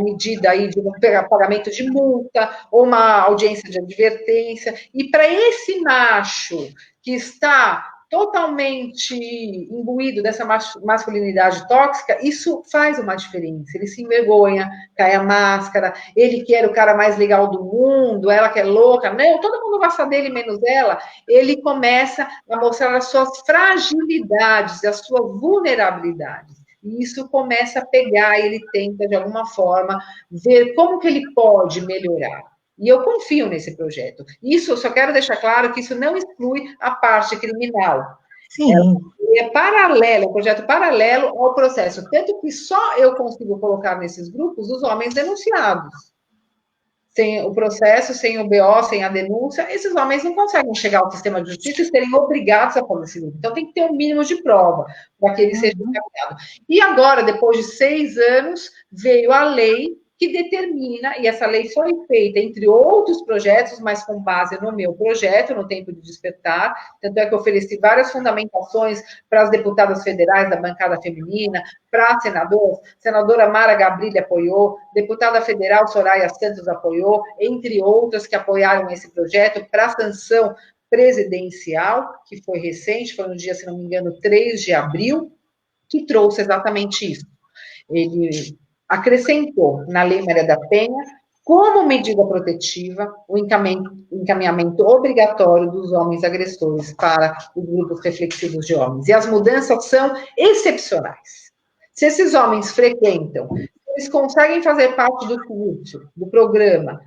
medida aí de um pagamento de multa, ou uma audiência de advertência. E para esse macho que está totalmente imbuído dessa masculinidade tóxica, isso faz uma diferença. Ele se envergonha, cai a máscara, ele que era o cara mais legal do mundo, ela que é louca, não, todo mundo gosta dele, menos ela. Ele começa a mostrar as suas fragilidades, as suas vulnerabilidades. E isso começa a pegar, ele tenta, de alguma forma, ver como que ele pode melhorar. E eu confio nesse projeto. Isso, eu só quero deixar claro que isso não exclui a parte criminal. Sim. É paralelo, é um projeto paralelo ao processo. Tanto que só eu consigo colocar nesses grupos os homens denunciados. Sem o processo, sem o BO, sem a denúncia, esses homens não conseguem chegar ao sistema de justiça e serem obrigados a fazer esse grupo. Então, tem que ter um mínimo de prova para que ele seja encaminhado. E agora, depois de 6 anos, veio a lei que determina, e essa lei foi feita entre outros projetos, mas com base no meu projeto, no Tempo de Despertar, tanto é que eu ofereci várias fundamentações para as deputadas federais da bancada feminina, para senadores, senadora Mara Gabrilli apoiou, deputada federal Soraya Santos apoiou, entre outras que apoiaram esse projeto para a sanção presidencial, que foi recente, foi no dia, se não me engano, 3 de abril, que trouxe exatamente isso. Ele acrescentou na Lei Maria da Penha, como medida protetiva, o encaminhamento obrigatório dos homens agressores para os grupos reflexivos de homens. E as mudanças são excepcionais. Se esses homens frequentam, eles conseguem fazer parte do curso, do programa,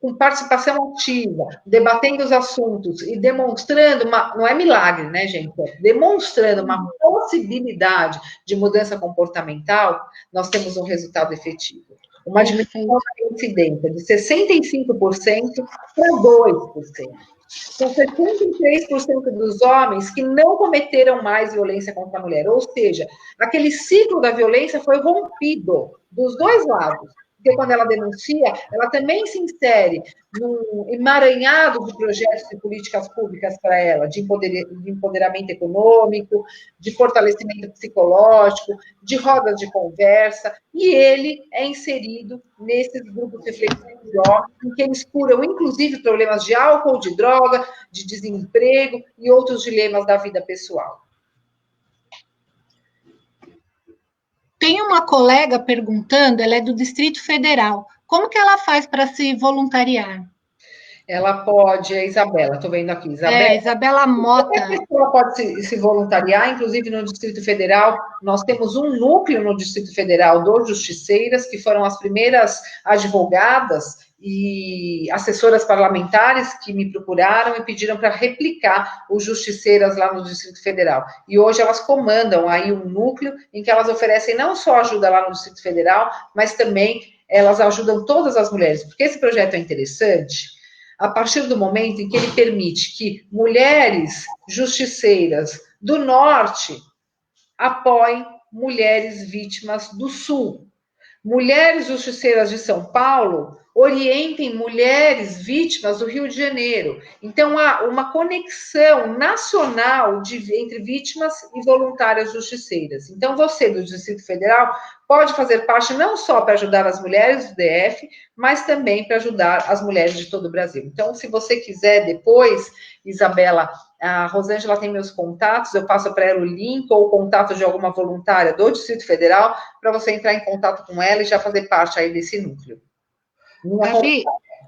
com participação ativa, debatendo os assuntos e demonstrando não é milagre, né, gente? Demonstrando uma possibilidade de mudança comportamental, nós temos um resultado efetivo. Uma diminuição da incidência de 65% para 2%. São 73% dos homens que não cometeram mais violência contra a mulher. Ou seja, aquele ciclo da violência foi rompido dos dois lados. Porque quando ela denuncia, ela também se insere num emaranhado de projetos e políticas públicas para ela, de empoderamento econômico, de fortalecimento psicológico, de rodas de conversa, e ele é inserido nesses grupos reflexivos de homens, em que eles curam, inclusive, problemas de álcool, de droga, de desemprego e outros dilemas da vida pessoal. Tem uma colega perguntando, ela é do Distrito Federal, como que ela faz para se voluntariar? Ela pode, a Isabela, estou vendo aqui, Isabela. Isabela Mota. Qualquer pessoa pode se voluntariar, inclusive no Distrito Federal, nós temos um núcleo no Distrito Federal do Justiceiras, que foram as primeiras advogadas e assessoras parlamentares que me procuraram e pediram para replicar os Justiceiras lá no Distrito Federal. E hoje elas comandam aí um núcleo em que elas oferecem não só ajuda lá no Distrito Federal, mas também elas ajudam todas as mulheres, porque esse projeto é interessante a partir do momento em que ele permite que mulheres justiceiras do Norte apoiem mulheres vítimas do Sul. Mulheres justiceiras de São Paulo orientem mulheres vítimas do Rio de Janeiro. Então, há uma conexão nacional entre vítimas e voluntárias justiceiras. Então, você, do Distrito Federal, pode fazer parte não só para ajudar as mulheres do DF, mas também para ajudar as mulheres de todo o Brasil. Então, se você quiser depois, Isabela, a Rosângela tem meus contatos, eu passo para ela o link ou o contato de alguma voluntária do Distrito Federal para você entrar em contato com ela e já fazer parte aí desse núcleo. Gabi,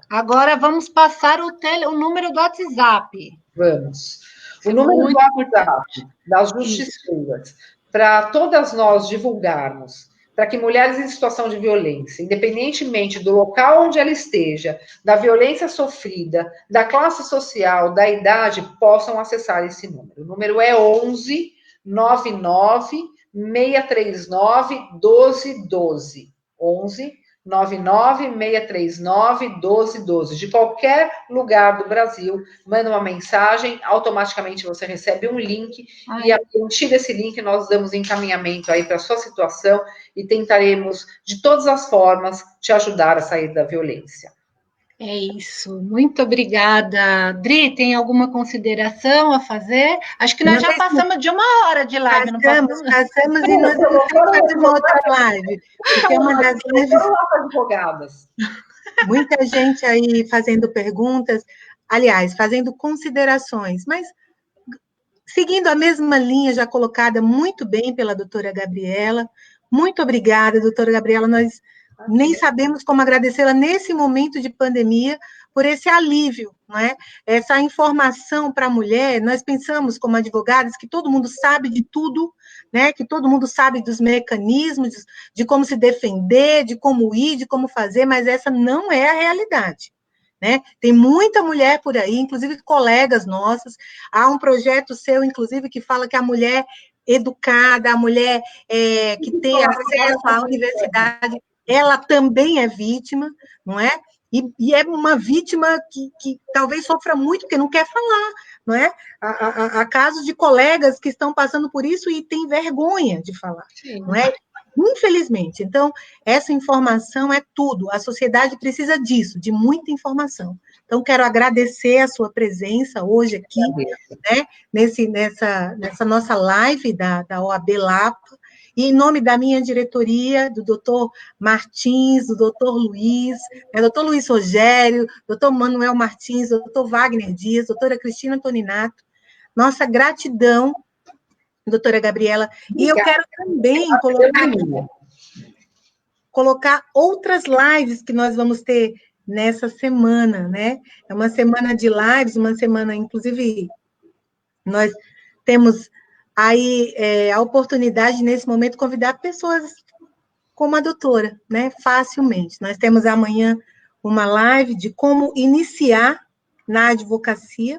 agora vamos passar o número do WhatsApp. Vamos. O número do WhatsApp das justiceiras, para todas nós divulgarmos, para que mulheres em situação de violência, independentemente do local onde ela esteja, da violência sofrida, da classe social, da idade, possam acessar esse número. O número é 11 99 639 1212. 11 99639-1212. De qualquer lugar do Brasil, manda uma mensagem, automaticamente você recebe um link, e a partir desse link nós damos encaminhamento aí para a sua situação e tentaremos, de todas as formas, te ajudar a sair da violência. É isso, muito obrigada. Dri, tem alguma consideração a fazer? Acho que nós já passamos de 1 hora de live. Passamos e nós vamos fazer uma outra live, porque é uma das advogadas. Muita gente aí fazendo perguntas, aliás, fazendo considerações, mas seguindo a mesma linha já colocada muito bem pela doutora Gabriela, muito obrigada, doutora Gabriela, nós nem sabemos como agradecê-la nesse momento de pandemia por esse alívio, não é? Essa informação para a mulher, nós pensamos como advogadas que todo mundo sabe de tudo, né? Que todo mundo sabe dos mecanismos, de como se defender, de como ir, de como fazer, mas essa não é a realidade. Né? Tem muita mulher por aí, inclusive colegas nossas. Há um projeto seu, inclusive, que fala que a mulher educada, a mulher que tem acesso à universidade, ela também é vítima, não é? E é uma vítima que talvez sofra muito, porque não quer falar, não é? Há casos de colegas que estão passando por isso e têm vergonha de falar, sim, não é? Infelizmente. Então, essa informação é tudo. A sociedade precisa disso, de muita informação. Então, quero agradecer a sua presença hoje aqui, né, nessa nossa live da OAB Lapa, e em nome da minha diretoria, do doutor Martins, do doutor Luiz, doutor Luiz Rogério, doutor Manuel Martins, doutor Wagner Dias, doutora Cristina Toninato, nossa gratidão, doutora Gabriela, e eu quero também colocar outras lives que nós vamos ter nessa semana, né? É uma semana de lives, uma semana, inclusive, nós temos aí a oportunidade, nesse momento, convidar pessoas como a doutora, né? Facilmente. Nós temos amanhã uma live de como iniciar na advocacia.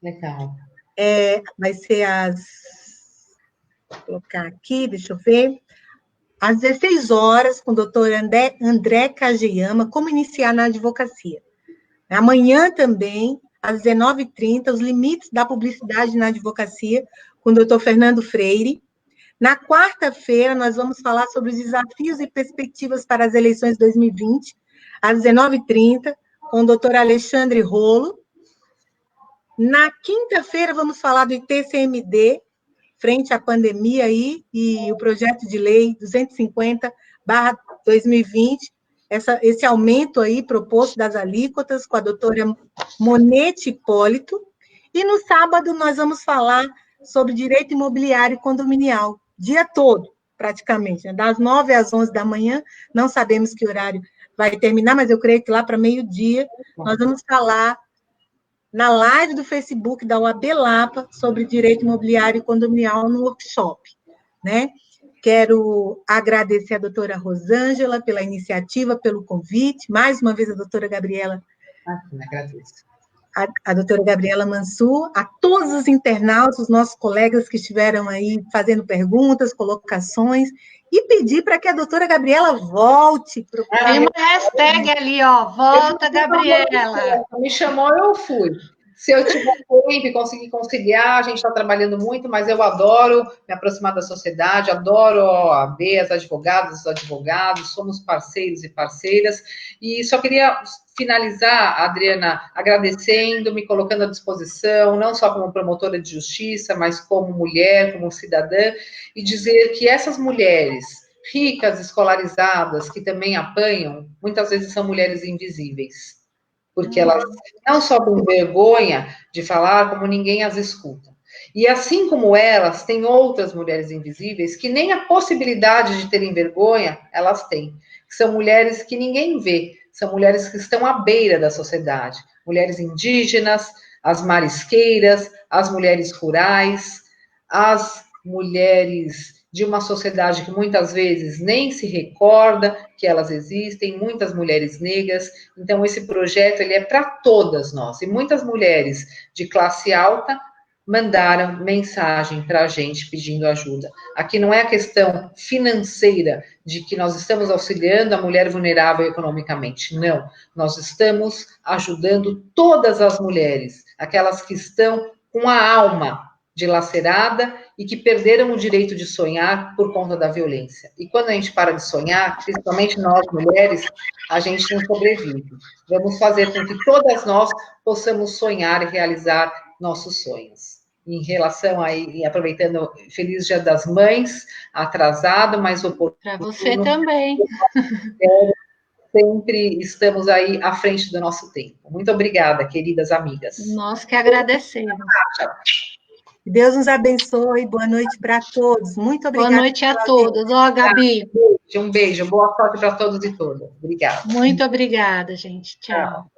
Legal. Vai ser vou colocar aqui, deixa eu ver, às 16 horas, com o doutor André Kageyama, como iniciar na advocacia. Amanhã também, às 19h30, os limites da publicidade na advocacia, com o doutor Fernando Freire. Na quarta-feira, nós vamos falar sobre os desafios e perspectivas para as eleições 2020, às 19h30, com o doutor Alexandre Rolo. Na quinta-feira, vamos falar do ITCMD, frente à pandemia aí, e o projeto de lei 250/2020, esse aumento aí proposto das alíquotas com a doutora Monete Hipólito. E no sábado nós vamos falar sobre direito imobiliário e condominial, dia todo, praticamente, né? Das 9 às 11 da manhã, não sabemos que horário vai terminar, mas eu creio que lá para meio-dia, nós vamos falar na live do Facebook da OAB Lapa sobre direito imobiliário e condominial no workshop, né? Quero agradecer a doutora Rosângela pela iniciativa, pelo convite, mais uma vez a doutora Gabriela. Agradeço. A doutora Gabriela Mansur, a todos os internautas, os nossos colegas que estiveram aí fazendo perguntas, colocações, e pedir para que a doutora Gabriela volte. Tem uma hashtag ali, ó, volta, Gabriela. Me chamou, eu fui. Se eu tiver tempo e conseguir conciliar, a gente está trabalhando muito, mas eu adoro me aproximar da sociedade, adoro a OAB, as advogadas, os advogados, somos parceiros e parceiras, e só queria finalizar, Adriana, agradecendo, me colocando à disposição, não só como promotora de justiça, mas como mulher, como cidadã, e dizer que essas mulheres ricas, escolarizadas, que também apanham, muitas vezes são mulheres invisíveis, porque elas não só têm vergonha de falar, como ninguém as escuta. E assim como elas, tem outras mulheres invisíveis que nem a possibilidade de terem vergonha elas têm, que são mulheres que ninguém vê, são mulheres que estão à beira da sociedade, mulheres indígenas, as marisqueiras, as mulheres rurais, as mulheres de uma sociedade que muitas vezes nem se recorda que elas existem, muitas mulheres negras. Então, esse projeto ele é para todas nós. E muitas mulheres de classe alta mandaram mensagem para a gente pedindo ajuda. Aqui não é a questão financeira de que nós estamos auxiliando a mulher vulnerável economicamente. Não, nós estamos ajudando todas as mulheres, aquelas que estão com a alma dilacerada e que perderam o direito de sonhar por conta da violência. E quando a gente para de sonhar, principalmente nós mulheres, a gente não sobrevive. Vamos fazer com que todas nós possamos sonhar e realizar nossos sonhos. Em relação aí, aproveitando, feliz Dia das Mães, atrasado, mas oportuno. Para você também. Sempre estamos aí à frente do nosso tempo. Muito obrigada, queridas amigas. Nós que agradecemos. Tchau. Deus nos abençoe. Boa noite para todos. Muito obrigada. Boa noite a todos. Ó, Gabi. Um beijo. Boa sorte para todos e todas. Obrigada. Muito obrigada, gente. Tchau.